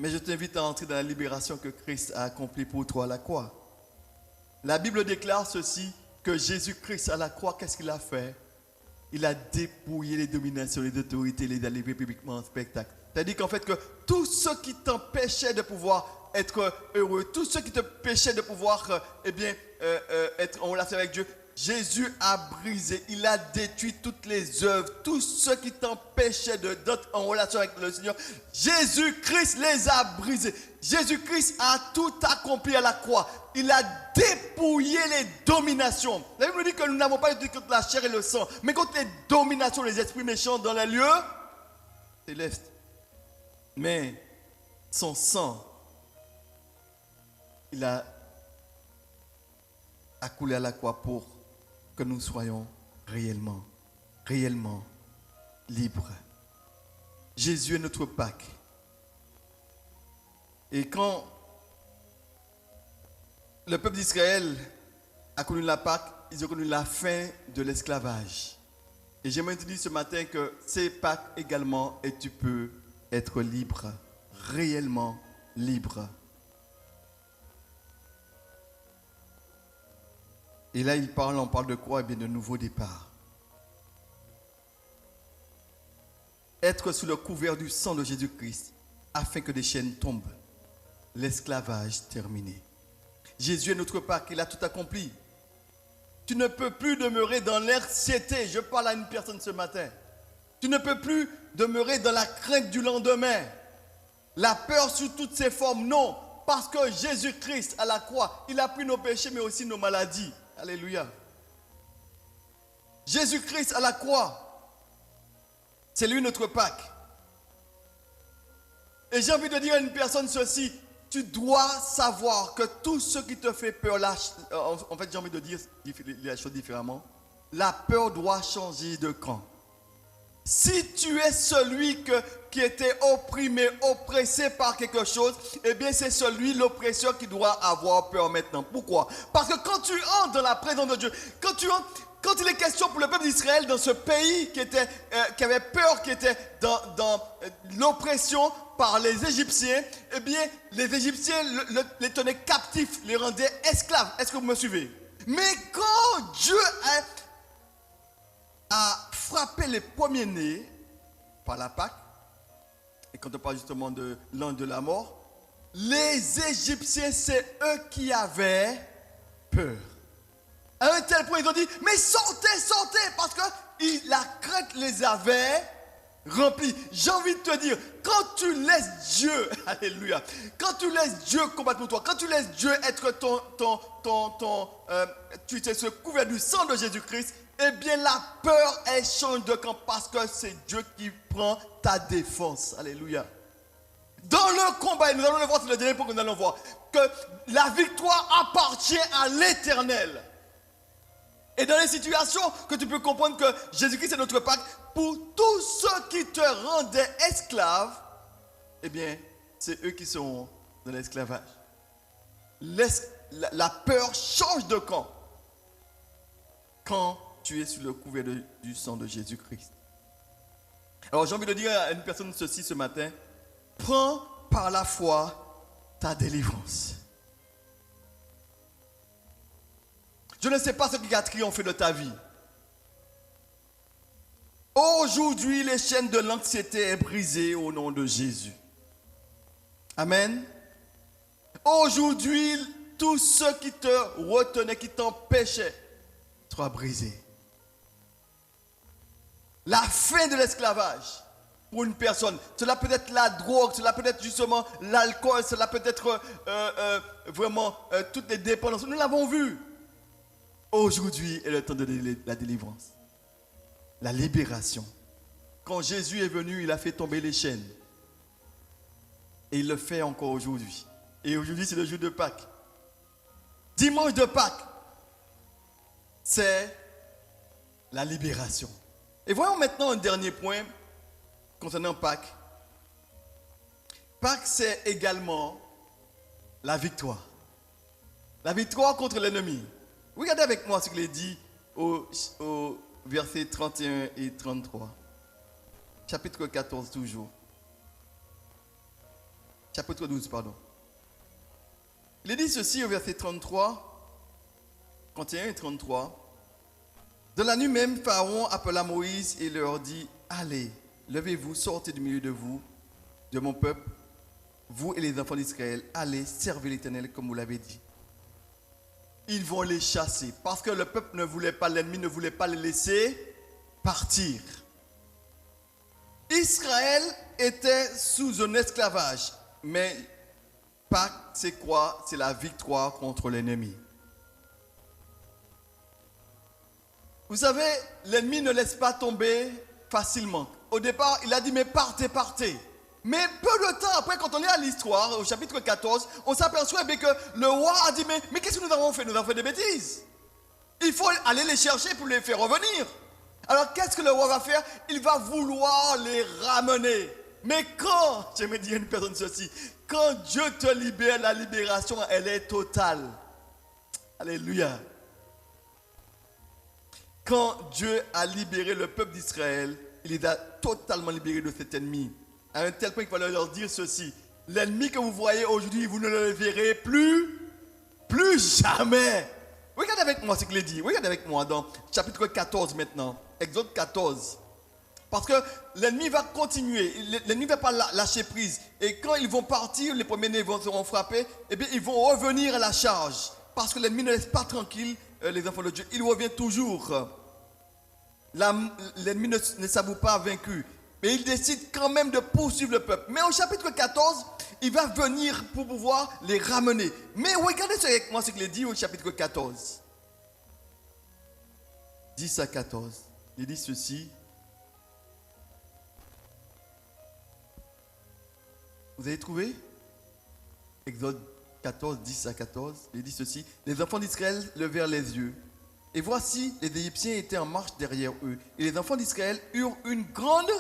Mais je t'invite à entrer dans la libération que Christ a accomplie pour toi à la croix. La Bible déclare ceci, que Jésus-Christ à la croix, qu'est-ce qu'il a fait? Il a dépouillé les dominations, les autorités, les a livrés publiquement en spectacle. C'est-à-dire qu'en fait, que tout ce qui t'empêchait de pouvoir être heureux, tout ce qui t'empêchait de pouvoir être en relation avec Dieu, Jésus a brisé, il a détruit toutes les œuvres, tout ce qui t'empêchait d'être en relation avec le Seigneur. Jésus-Christ les a brisés. Jésus-Christ a tout accompli à la croix. Il a dépouillé les dominations. La Bible nous dit que nous n'avons pas lutté contre la chair et le sang, mais contre les dominations, les esprits méchants dans les lieux célestes. Mais son sang, il a coulé à la croix pour que nous soyons réellement libres. Jésus est notre Pâques. Et quand le peuple d'Israël a connu la Pâques, ils ont connu la fin de l'esclavage. Et j'aimerais te dire ce matin que c'est Pâques également et tu peux être libre, réellement libre. Et là, on parle de quoi? Eh bien, de nouveau départ. Être sous le couvert du sang de Jésus-Christ, afin que des chaînes tombent. L'esclavage terminé. Jésus est notre Pâques, il a tout accompli. Tu ne peux plus demeurer dans l'anxiété. Je parle à une personne ce matin. Tu ne peux plus demeurer dans la crainte du lendemain. La peur sous toutes ses formes, non. Parce que Jésus-Christ à la croix, il a pris nos péchés mais aussi nos maladies. Alléluia. Jésus-Christ à la croix, c'est lui notre Pâques. Et j'ai envie de dire à une personne ceci, tu dois savoir que tout ce qui te fait peur, en fait j'ai envie de dire la chose différemment, la peur doit changer de camp. Si tu es celui qui était opprimé, oppressé par quelque chose, eh bien c'est celui, l'oppresseur, qui doit avoir peur maintenant. Pourquoi? Parce que quand tu entres dans la présence de Dieu, quand il est question pour le peuple d'Israël dans ce pays qui avait peur, qui était dans l'oppression par les Égyptiens, eh bien les Égyptiens les tenaient captifs, les rendaient esclaves. Est-ce que vous me suivez? Mais quand Dieu a frappé les premiers-nés par la Pâque, et quand on parle justement de l'an de la mort, les Égyptiens, c'est eux qui avaient peur. À un tel point, ils ont dit, mais sortez, sortez, parce que la crainte les avait remplis. J'ai envie de te dire, quand tu laisses Dieu, alléluia, quand tu laisses Dieu combattre pour toi, quand tu laisses Dieu être tu te couvert du sang de Jésus-Christ, eh bien la peur, elle change de camp parce que c'est Dieu qui prend ta défense. Alléluia. Dans le combat, et nous allons le voir, c'est le dernier point que nous allons voir, que la victoire appartient à l'Éternel. Et dans les situations que tu peux comprendre que Jésus-Christ est notre Pâques, pour tous ceux qui te rendaient esclave, eh bien, c'est eux qui sont dans l'esclavage. La peur change de camp quand tu es sous le couvert du sang de Jésus-Christ. Alors j'ai envie de dire à une personne ceci ce matin, prends par la foi ta délivrance. Je ne sais pas ce qui a triomphé de ta vie. Aujourd'hui, les chaînes de l'anxiété sont brisées au nom de Jésus. Amen. Aujourd'hui, tout ce qui te retenait, qui t'empêchait, soit brisé. La fin de l'esclavage pour une personne, cela peut être la drogue, cela peut être justement l'alcool, cela peut être vraiment toutes les dépendances. Nous l'avons vu. Aujourd'hui est le temps de la délivrance, la libération. Quand Jésus est venu, il a fait tomber les chaînes. Et il le fait encore aujourd'hui. Et aujourd'hui, c'est le jour de Pâques. Dimanche de Pâques, c'est la libération. Et voyons maintenant un dernier point concernant Pâques. Pâques, c'est également la victoire. La victoire contre l'ennemi. Regardez avec moi ce qu'il est dit au versets 31 et 33. Chapitre 14 toujours. Chapitre 12, pardon. Il est dit ceci au verset 33, 31 et 33. Dans la nuit même, Pharaon appela Moïse et leur dit, allez, levez-vous, sortez du milieu de vous, de mon peuple, vous et les enfants d'Israël, allez, servez l'Éternel comme vous l'avez dit. Ils vont les chasser parce que le peuple ne voulait pas, l'ennemi ne voulait pas les laisser partir. Israël était sous un esclavage, mais Pâques, c'est quoi? C'est la victoire contre l'ennemi. Vous savez, l'ennemi ne laisse pas tomber facilement. Au départ, il a dit, mais partez, partez. Mais peu de temps après, quand on est à l'histoire, au chapitre 14, on s'aperçoit que le roi a dit, mais qu'est-ce que nous avons fait? Nous avons fait des bêtises. Il faut aller les chercher pour les faire revenir. Alors qu'est-ce que le roi va faire? Il va vouloir les ramener. Mais quand, j'aimerais dire à une personne ceci, quand Dieu te libère, la libération, elle est totale. Alléluia. Quand Dieu a libéré le peuple d'Israël, il les a totalement libérés de cet ennemi. À un tel point qu'il va leur dire ceci. L'ennemi que vous voyez aujourd'hui, vous ne le verrez plus jamais. Regardez avec moi ce qu'il est dit. Regardez avec moi dans chapitre 14 maintenant. Exode 14. Parce que l'ennemi va continuer. L'ennemi ne va pas lâcher prise. Et quand ils vont partir, les premiers-nés seront frappés, eh bien ils vont revenir à la charge. Parce que l'ennemi ne laisse pas tranquille les enfants de Dieu. Il revient toujours. l'ennemi ne s'avoue pas vaincu. Mais il décide quand même de poursuivre le peuple. Mais au chapitre 14, il va venir pour pouvoir les ramener. Mais regardez avec moi ce qu'il est dit au chapitre 14. 10 à 14. Il dit ceci. Vous avez trouvé? Exode 14, 10 à 14. Il dit ceci. Les enfants d'Israël levèrent les yeux. Et voici, les Égyptiens étaient en marche derrière eux. Et les enfants d'Israël eurent une grande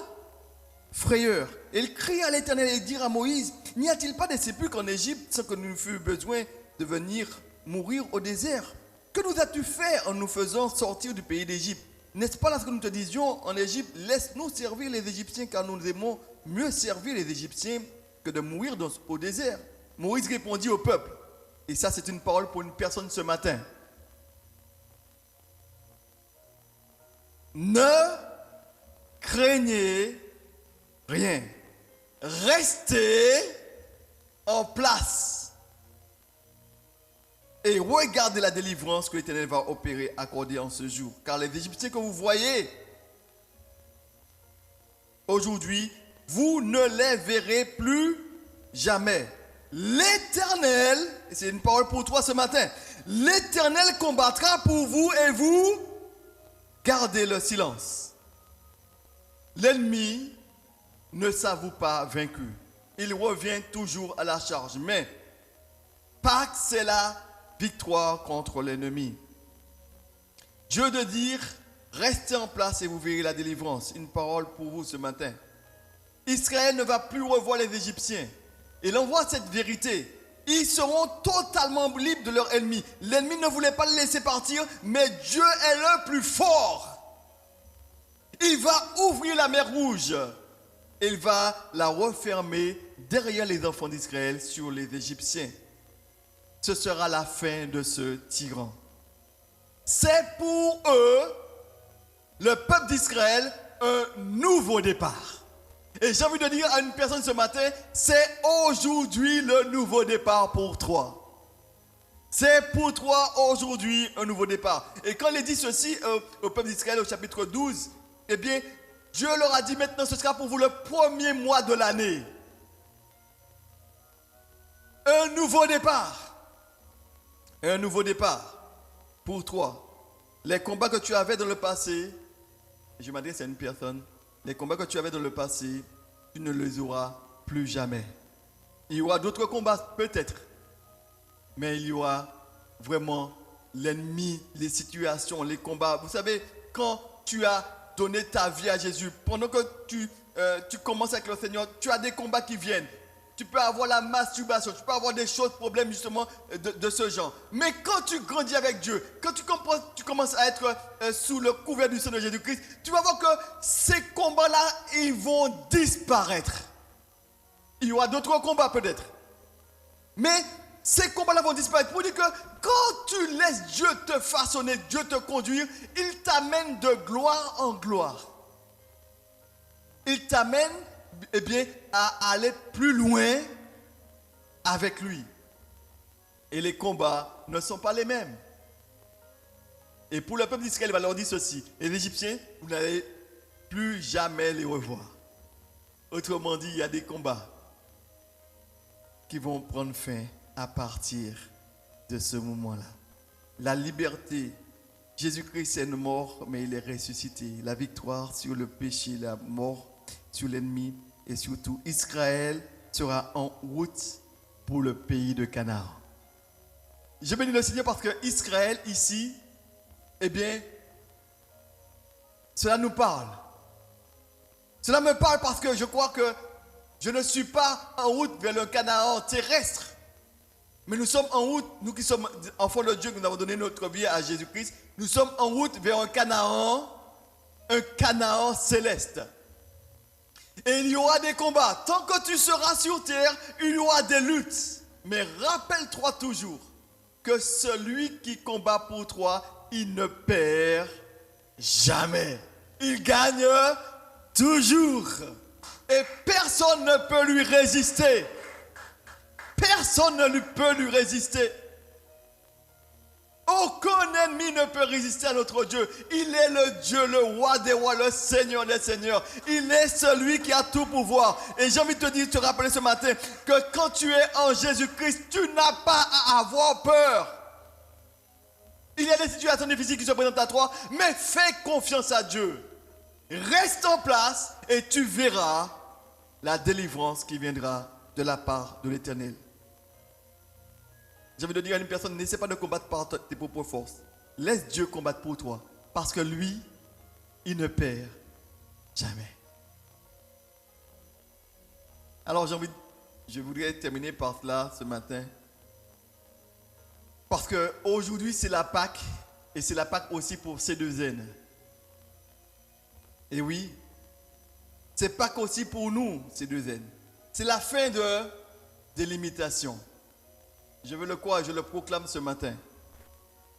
frayeur. Et ils crient à l'Éternel et dirent à Moïse, n'y a-t-il pas des sépulcres en Égypte sans que nous fûmes besoin de venir mourir au désert? Que nous as-tu fait en nous faisant sortir du pays d'Égypte? N'est-ce pas là ce que nous te disions en Égypte? Laisse-nous servir les Égyptiens, car nous aimons mieux servir les Égyptiens que de mourir au désert. Moïse répondit au peuple, et ça c'est une parole pour une personne ce matin. Ne craignez rien. Restez en place. Et regardez la délivrance que l'Éternel va opérer, accorder en ce jour. Car les Égyptiens que vous voyez aujourd'hui, vous ne les verrez plus jamais. L'Éternel, et c'est une parole pour toi ce matin, l'Éternel combattra pour vous et vous gardez le silence. L'ennemi ne s'avoue pas vaincu. Il revient toujours à la charge. Mais Pâques, c'est la victoire contre l'ennemi. Dieu de dire, restez en place et vous verrez la délivrance. Une parole pour vous ce matin. Israël ne va plus revoir les Égyptiens. Il envoie cette vérité. Ils seront totalement libres de leur ennemi. L'ennemi ne voulait pas les laisser partir, mais Dieu est le plus fort. Il va ouvrir la mer Rouge. Il va la refermer derrière les enfants d'Israël sur les Égyptiens. Ce sera la fin de ce tyran. C'est pour eux, le peuple d'Israël, un nouveau départ. Et j'ai envie de dire à une personne ce matin, c'est aujourd'hui le nouveau départ pour toi. C'est pour toi aujourd'hui un nouveau départ. Et quand il dit ceci au peuple d'Israël au chapitre 12, eh bien, Dieu leur a dit maintenant ce sera pour vous le premier mois de l'année. Un nouveau départ. Un nouveau départ pour toi. Les combats que tu avais dans le passé, je m'adresse à une personne, les combats que tu avais dans le passé, tu ne les auras plus jamais. Il y aura d'autres combats peut-être, mais il y aura vraiment l'ennemi, les situations, les combats. Vous savez, quand tu as donné ta vie à Jésus, pendant que tu commences avec le Seigneur, tu as des combats qui viennent. Tu peux avoir la masturbation, tu peux avoir des choses, problèmes justement de ce genre. Mais quand tu grandis avec Dieu, quand tu commences à être sous le couvert du sang de Jésus-Christ, tu vas voir que ces combats-là, ils vont disparaître. Il y aura d'autres combats peut-être. Mais ces combats-là vont disparaître. Pour dire que quand tu laisses Dieu te façonner, Dieu te conduire, il t'amène de gloire en gloire. Il t'amène eh bien, à aller plus loin avec lui. Et les combats ne sont pas les mêmes. Et pour le peuple d'Israël, il va leur dire ceci. Les Égyptiens, vous n'allez plus jamais les revoir. Autrement dit, il y a des combats qui vont prendre fin à partir de ce moment-là. La liberté, Jésus-Christ est mort, mais il est ressuscité. La victoire sur le péché, la mort sur l'ennemi. Et surtout, Israël sera en route pour le pays de Canaan. Je bénis le Seigneur parce que Israël, ici, eh bien, cela nous parle. Cela me parle parce que je crois que je ne suis pas en route vers le Canaan terrestre. Mais nous sommes en route, nous qui sommes enfants de Dieu, nous avons donné notre vie à Jésus-Christ, nous sommes en route vers un Canaan céleste. Et il y aura des combats. Tant que tu seras sur terre, il y aura des luttes. Mais rappelle-toi toujours que celui qui combat pour toi, il ne perd jamais. Il gagne toujours. Et personne ne peut lui résister. Personne ne peut lui résister. Aucun ennemi ne peut résister à notre Dieu. Il est le Dieu, le roi des rois, le Seigneur des seigneurs. Il est celui qui a tout pouvoir. Et j'ai envie de te rappeler ce matin, que quand tu es en Jésus-Christ, tu n'as pas à avoir peur. Il y a des situations difficiles qui se présentent à toi, mais fais confiance à Dieu. Reste en place et tu verras la délivrance qui viendra de la part de l'Éternel. J'ai envie de dire à une personne, n'essaie pas de combattre par tes propres forces. Laisse Dieu combattre pour toi. Parce que lui, il ne perd jamais. Alors je voudrais terminer par cela ce matin. Parce qu'aujourd'hui c'est la Pâque. Et c'est la Pâque aussi pour ces deux N. Et oui, c'est Pâque aussi pour nous, ces deux N. C'est la fin des limitations. Je veux le croire, je le proclame ce matin.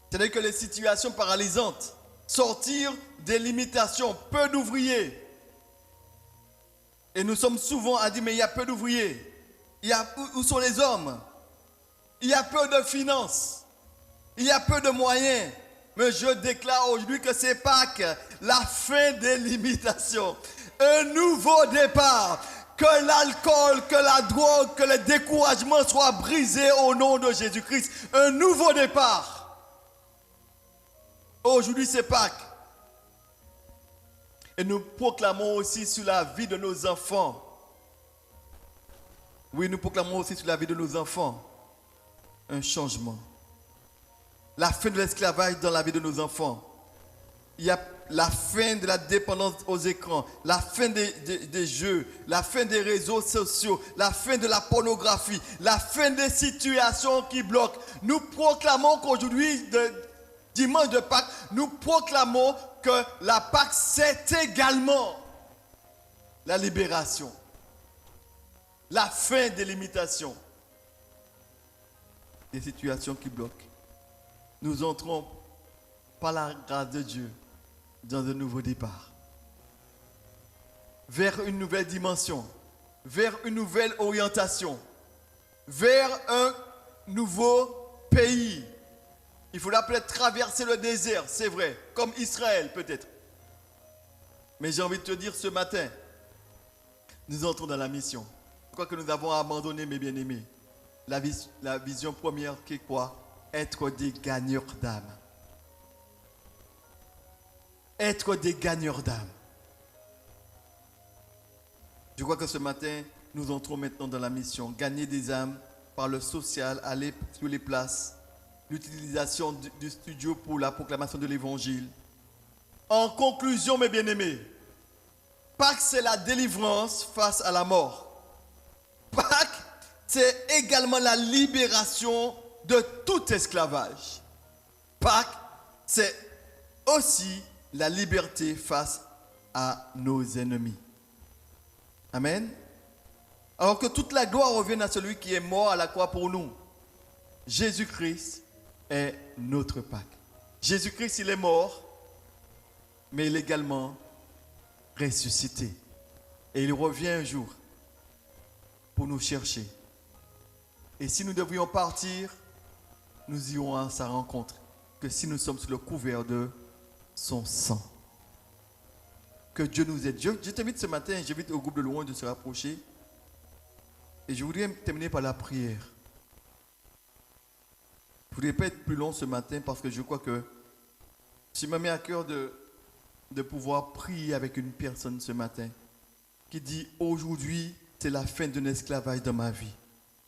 C'est-à-dire que les situations paralysantes, sortir des limitations, peu d'ouvriers. Et nous sommes souvent à dire, mais il y a peu d'ouvriers. Où sont les hommes? Il y a peu de finances. Il y a peu de moyens. Mais je déclare aujourd'hui que c'est Pâques, la fin des limitations. Un nouveau départ. Que l'alcool, que la drogue, que le découragement soient brisés au nom de Jésus-Christ. Un nouveau départ. Aujourd'hui, c'est Pâques. Et nous proclamons aussi sur la vie de nos enfants. Oui, nous proclamons aussi sur la vie de nos enfants un changement. La fin de l'esclavage dans la vie de nos enfants. Il y a la fin de la dépendance aux écrans, la fin des jeux, la fin des réseaux sociaux, la fin de la pornographie, la fin des situations qui bloquent. Nous proclamons qu'aujourd'hui, dimanche de Pâques, nous proclamons que la Pâque, c'est également la libération, la fin des limitations, des situations qui bloquent. Nous entrons par la grâce de Dieu dans un nouveau départ, vers une nouvelle dimension, vers une nouvelle orientation, vers un nouveau pays. Il faudra peut-être traverser le désert, c'est vrai, comme Israël peut-être. Mais j'ai envie de te dire ce matin, nous entrons dans la mission. Je crois que nous avons abandonné, mes bien-aimés, la vision première qui est quoi? Être des gagneurs d'âme. Être des gagneurs d'âme. Je crois que ce matin, nous entrons maintenant dans la mission. Gagner des âmes par le social, aller sur les places, l'utilisation du studio pour la proclamation de l'évangile. En conclusion, mes bien-aimés, Pâques, c'est la délivrance face à la mort. Pâques, c'est également la libération de tout esclavage. Pâques, c'est aussi la liberté face à nos ennemis. Amen. Alors que toute la gloire revienne à celui qui est mort à la croix pour nous. Jésus-Christ est notre Pâques. Jésus-Christ, il est mort, mais il est également ressuscité. Et il revient un jour pour nous chercher. Et si nous devions partir, nous irons à sa rencontre, que si nous sommes sous le couvert de son sang. Que Dieu nous aide. Je t'invite ce matin, j'invite au groupe de louanges de se rapprocher. Et je voudrais terminer par la prière. Je ne voudrais pas être plus long ce matin parce que je crois que je me mets à cœur de pouvoir prier avec une personne ce matin qui dit aujourd'hui c'est la fin d'un esclavage dans ma vie.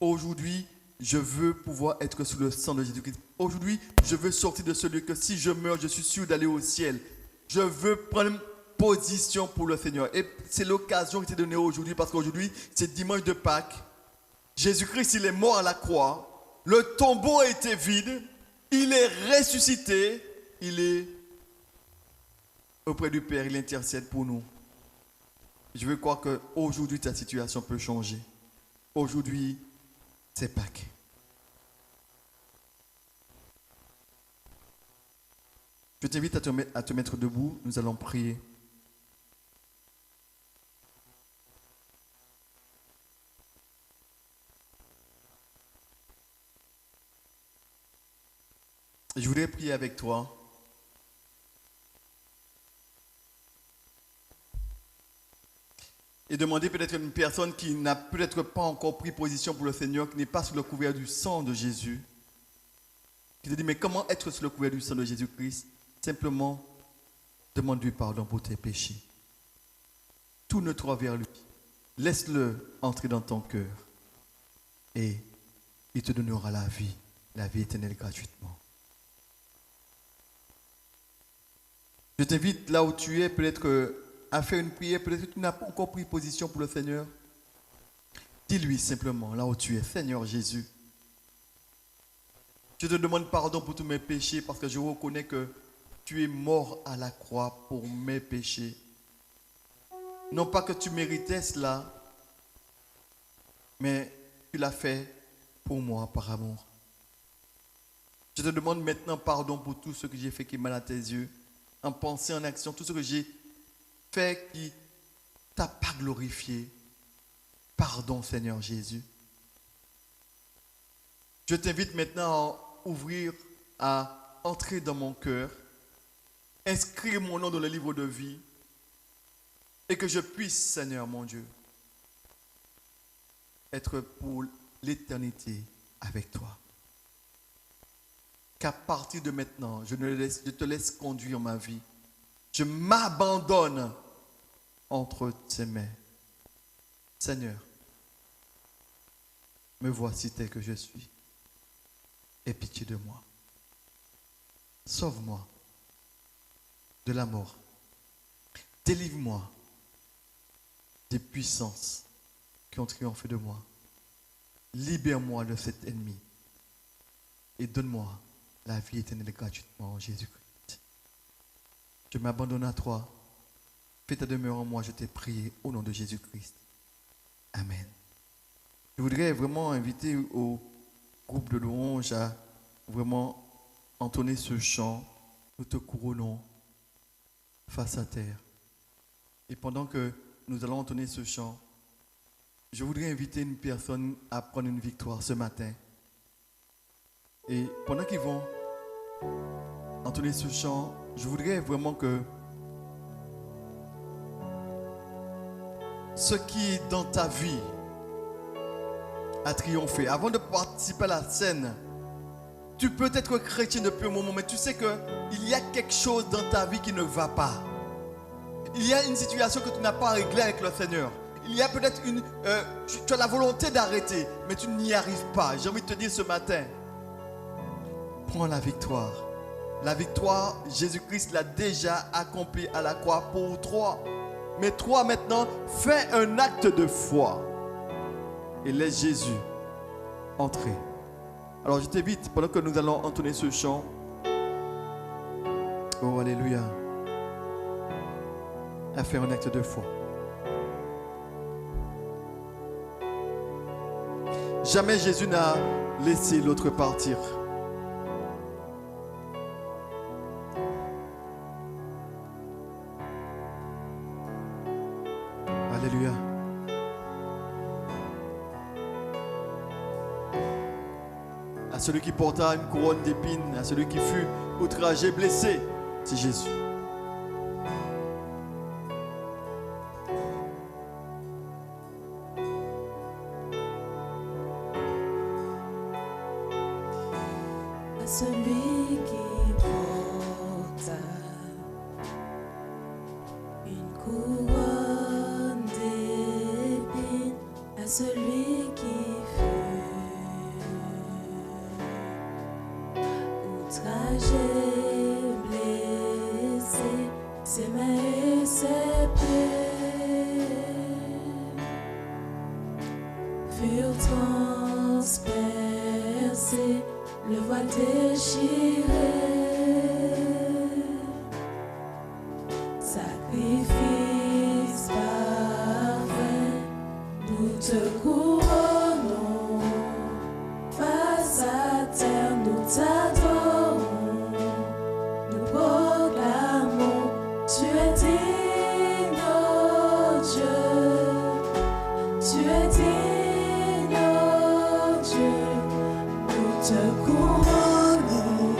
Aujourd'hui je veux pouvoir être sous le sang de Jésus-Christ. Aujourd'hui, je veux sortir de celui que si je meurs, je suis sûr d'aller au ciel. Je veux prendre position pour le Seigneur. Et c'est l'occasion qui t'est donnée aujourd'hui parce qu'aujourd'hui, c'est dimanche de Pâques. Jésus-Christ, il est mort à la croix. Le tombeau était vide. Il est ressuscité. Il est auprès du Père. Il intercède pour nous. Je veux croire qu'aujourd'hui, ta situation peut changer. Aujourd'hui, c'est Pâques. Je t'invite à te mettre debout. Nous allons prier. Je voudrais prier avec toi. Et demander peut-être à une personne qui n'a peut-être pas encore pris position pour le Seigneur, qui n'est pas sous le couvert du sang de Jésus, qui te dit, mais comment être sous le couvert du sang de Jésus-Christ? Simplement, demande-lui pardon pour tes péchés. Tourne-toi vers lui. Laisse-le entrer dans ton cœur. Et il te donnera la vie éternelle gratuitement. Je t'invite là où tu es, peut-être à faire une prière. Peut-être que tu n'as pas encore pris position pour le Seigneur. Dis-lui simplement, là où tu es, Seigneur Jésus, je te demande pardon pour tous mes péchés parce que je reconnais que tu es mort à la croix pour mes péchés. Non pas que tu méritais cela, mais tu l'as fait pour moi par amour. Je te demande maintenant pardon pour tout ce que j'ai fait qui est mal à tes yeux, en pensée, en action, tout ce que j'ai fait qui t'a pas glorifié. Pardon, Seigneur Jésus. Je t'invite maintenant à ouvrir, à entrer dans mon cœur, inscrire mon nom dans le livre de vie et que je puisse, Seigneur mon Dieu, être pour l'éternité avec toi. Qu'à partir de maintenant, je te laisse conduire ma vie. Je m'abandonne entre tes mains. Seigneur, me voici tel que je suis. Aie pitié de moi. Sauve-moi de la mort. Délivre-moi des puissances qui ont triomphé de moi. Libère-moi de cet ennemi et donne-moi la vie éternelle gratuitement en Jésus-Christ. Je m'abandonne à toi. Fais ta demeure en moi, je t'ai prié au nom de Jésus-Christ. Amen. Je voudrais vraiment inviter au groupe de louanges à vraiment entonner ce chant. Nous te couronnons face à terre. Et pendant que nous allons entonner ce chant, je voudrais inviter une personne à prendre une victoire ce matin. Et pendant qu'ils vont entonner ce chant, je voudrais vraiment que ce qui est dans ta vie a triomphé. Avant de participer à la scène, tu peux être chrétien depuis un moment, mais tu sais qu'il y a quelque chose dans ta vie qui ne va pas. Il y a une situation que tu n'as pas réglée avec le Seigneur. Il y a peut-être tu as la volonté d'arrêter, mais tu n'y arrives pas. J'ai envie de te dire ce matin, prends la victoire. La victoire, Jésus-Christ l'a déjà accomplie à la croix pour toi. Mais toi maintenant, fais un acte de foi et laisse Jésus entrer. Alors je t'invite, pendant que nous allons entonner ce chant, oh alléluia, à faire un acte de foi. Jamais Jésus n'a laissé l'autre partir. Alléluia. À celui qui porta une couronne d'épines, à celui qui fut outragé, blessé, c'est Jésus. À celui qui porta une couronne d'épines, à celui qui fut outragé, blessé, ses mains et ses pieds furent transpercés, le voile déchiré. Sacrifice parfait, nous te couronnons. Face à terre, nous t'adorons. Nous proclamons, tu es digne, oh Dieu. Tu es digne, oh Dieu. Nous te couronnons.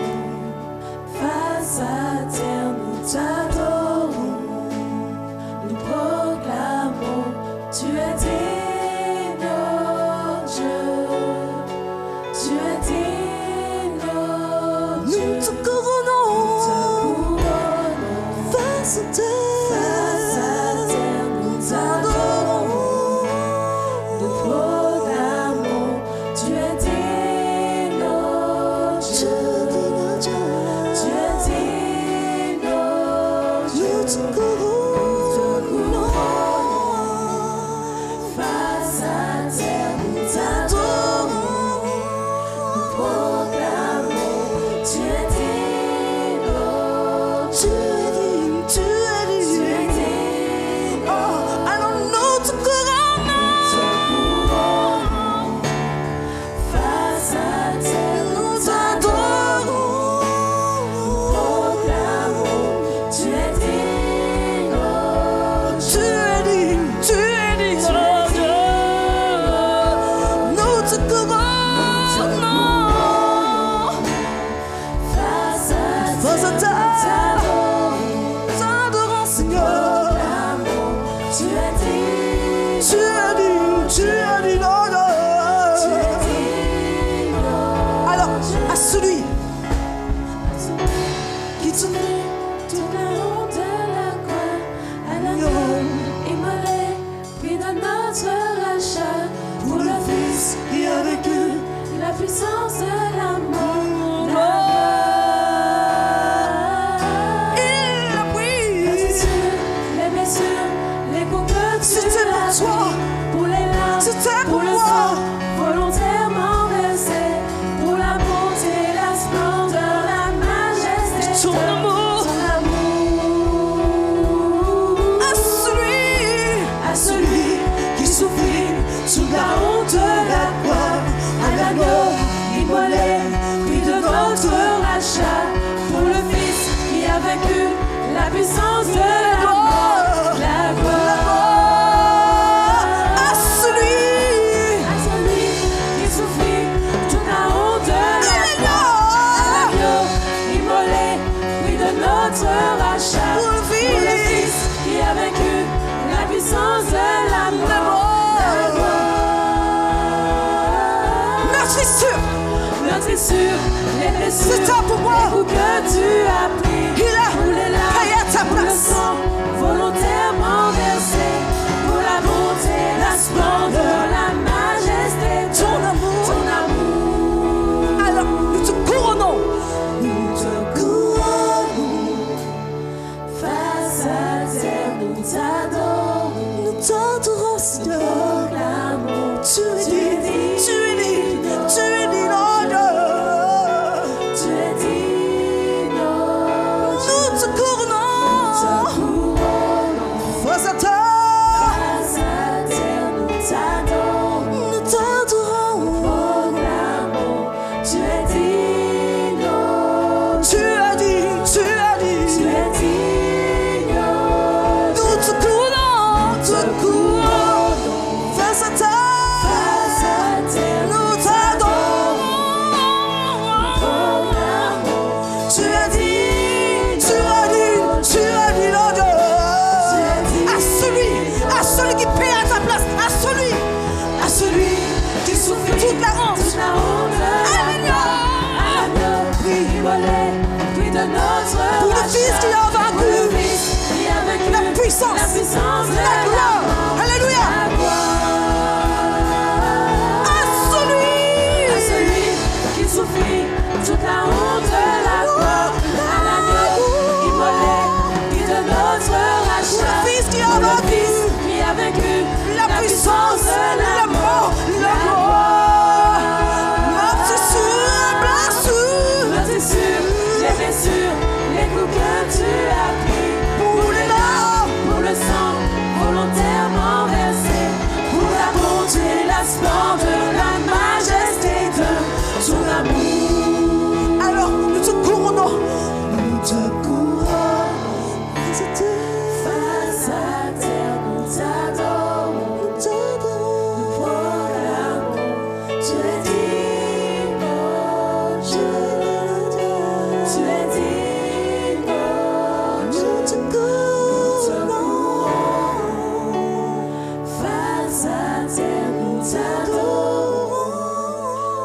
puissance de la mort, la gloire à celui qui souffrit toute la honte de la croix, à l'agneau immolé, prix de notre rachat, pour le pour le Fils qui a vaincu la puissance de la mort, la gloire. Notre issue, Notre issue, les blessures, c'est toi pour moi. les coups que tu as pris, Il a pour les larmes, payé à ta pour le place. sang volontairement versé, pour la bonté, la splendeur, la majesté, Ton amour. ton amour. Alors, nous te couronnons. Nous te couronnons, face à terre, nous t'adorons, Nous t'adorons, Seigneur. proclamons, Tu es digne, tu es digne, tu es digne, oh Dieu. tu es digne, oh Dieu. Nous te couronnons. Face à toi, Face à terre, nous t'adorons, nous t'adorons. proclamons, tu es digne, oh Tu as dit, tu as dit. tu es digne, oh Nous te couronnons, te couronnons. Face à toi, face à terre, nous t'adorons. proclamons, Tu as dit, tu as dit, tu as dit, oh Dieu. À celui qui paie à ta place, à celui qui souffre toute la honte. toute la honte de la Alléluia. l'agneau, immolé, prix de notre Pour le rachat, Fils qui a pour le vaincu Fils qui a vaincu la puissance, la puissance de la gloire. Alléluia. la gloire. À Celui qui souffrit toute la honte de la croix, à l'agneau immolé, prix de notre rachat, Pour le Fils qui a pour le vaincu Fils qui a vaincu la puissance, de la mort, la gloire. Notre Notre issue, les blessures, les coups que tu as pris, pour les larmes, pour le sang volontairement versé, pour la bonté, la splendeur, la majesté de ton amour. alors nous te couronnons. Nous te couronnons, C'était face à terre, nous t'adorons, nous proclamons, tu es digne, oh Dieu. Tu es digne, oh Dieu. nous te couronnons. Face à terre, nous t'adorons,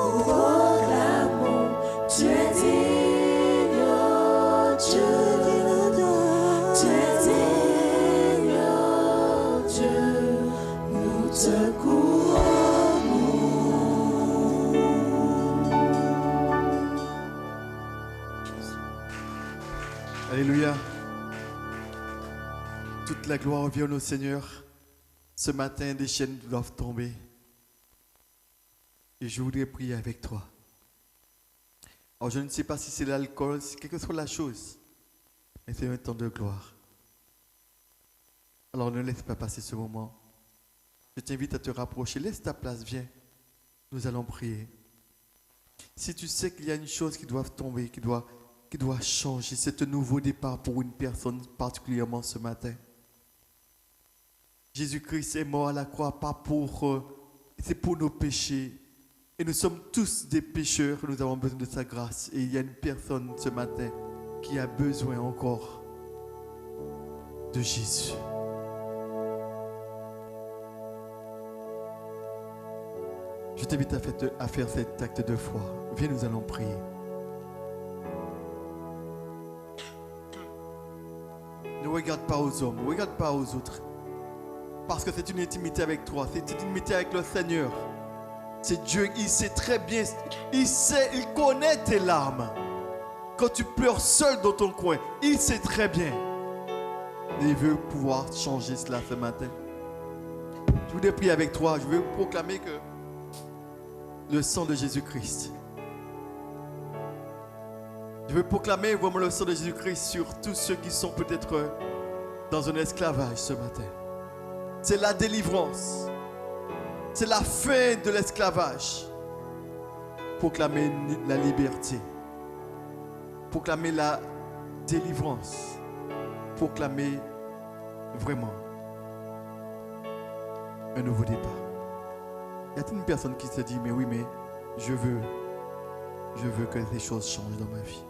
nous proclamons, tu es digne, oh Dieu. Tu es digne, oh Dieu. Nous te Alléluia. Toute la gloire revient au Seigneur. Ce matin, des chaînes doivent tomber. Et je voudrais prier avec toi. Alors, je ne sais pas si c'est l'alcool, si quelle que soit la chose, mais c'est un temps de gloire. Alors, ne laisse pas passer ce moment. Je t'invite à te rapprocher. Laisse ta place, viens. Nous allons prier. Si tu sais qu'il y a une chose qui doit tomber, qui doit changer, c'est un nouveau départ pour une personne particulièrement ce matin. Jésus-Christ est mort à la croix, pas pour... c'est pour nos péchés. Et nous sommes tous des pécheurs, nous avons besoin de sa grâce. Et il y a une personne ce matin qui a besoin encore de Jésus. Je t'invite à faire cet acte de foi. Viens, nous allons prier. Ne regarde pas aux hommes, ne regarde pas aux autres. Parce que c'est une intimité avec toi, c'est une intimité avec le Seigneur. C'est Dieu, il sait très bien, il connaît tes larmes. Quand tu pleures seul dans ton coin, il sait très bien. Et il veut pouvoir changer cela ce matin. Je voudrais prier avec toi, je veux proclamer que le sang de Jésus-Christ. Je veux proclamer vraiment le sang de Jésus-Christ sur tous ceux qui sont peut-être dans un esclavage ce matin. C'est la délivrance. C'est la fin de l'esclavage. Proclamer la liberté. Proclamer la délivrance. proclamer vraiment un nouveau départ. Y a-t-il une personne qui se dit, mais oui, mais je veux que ces choses changent dans ma vie?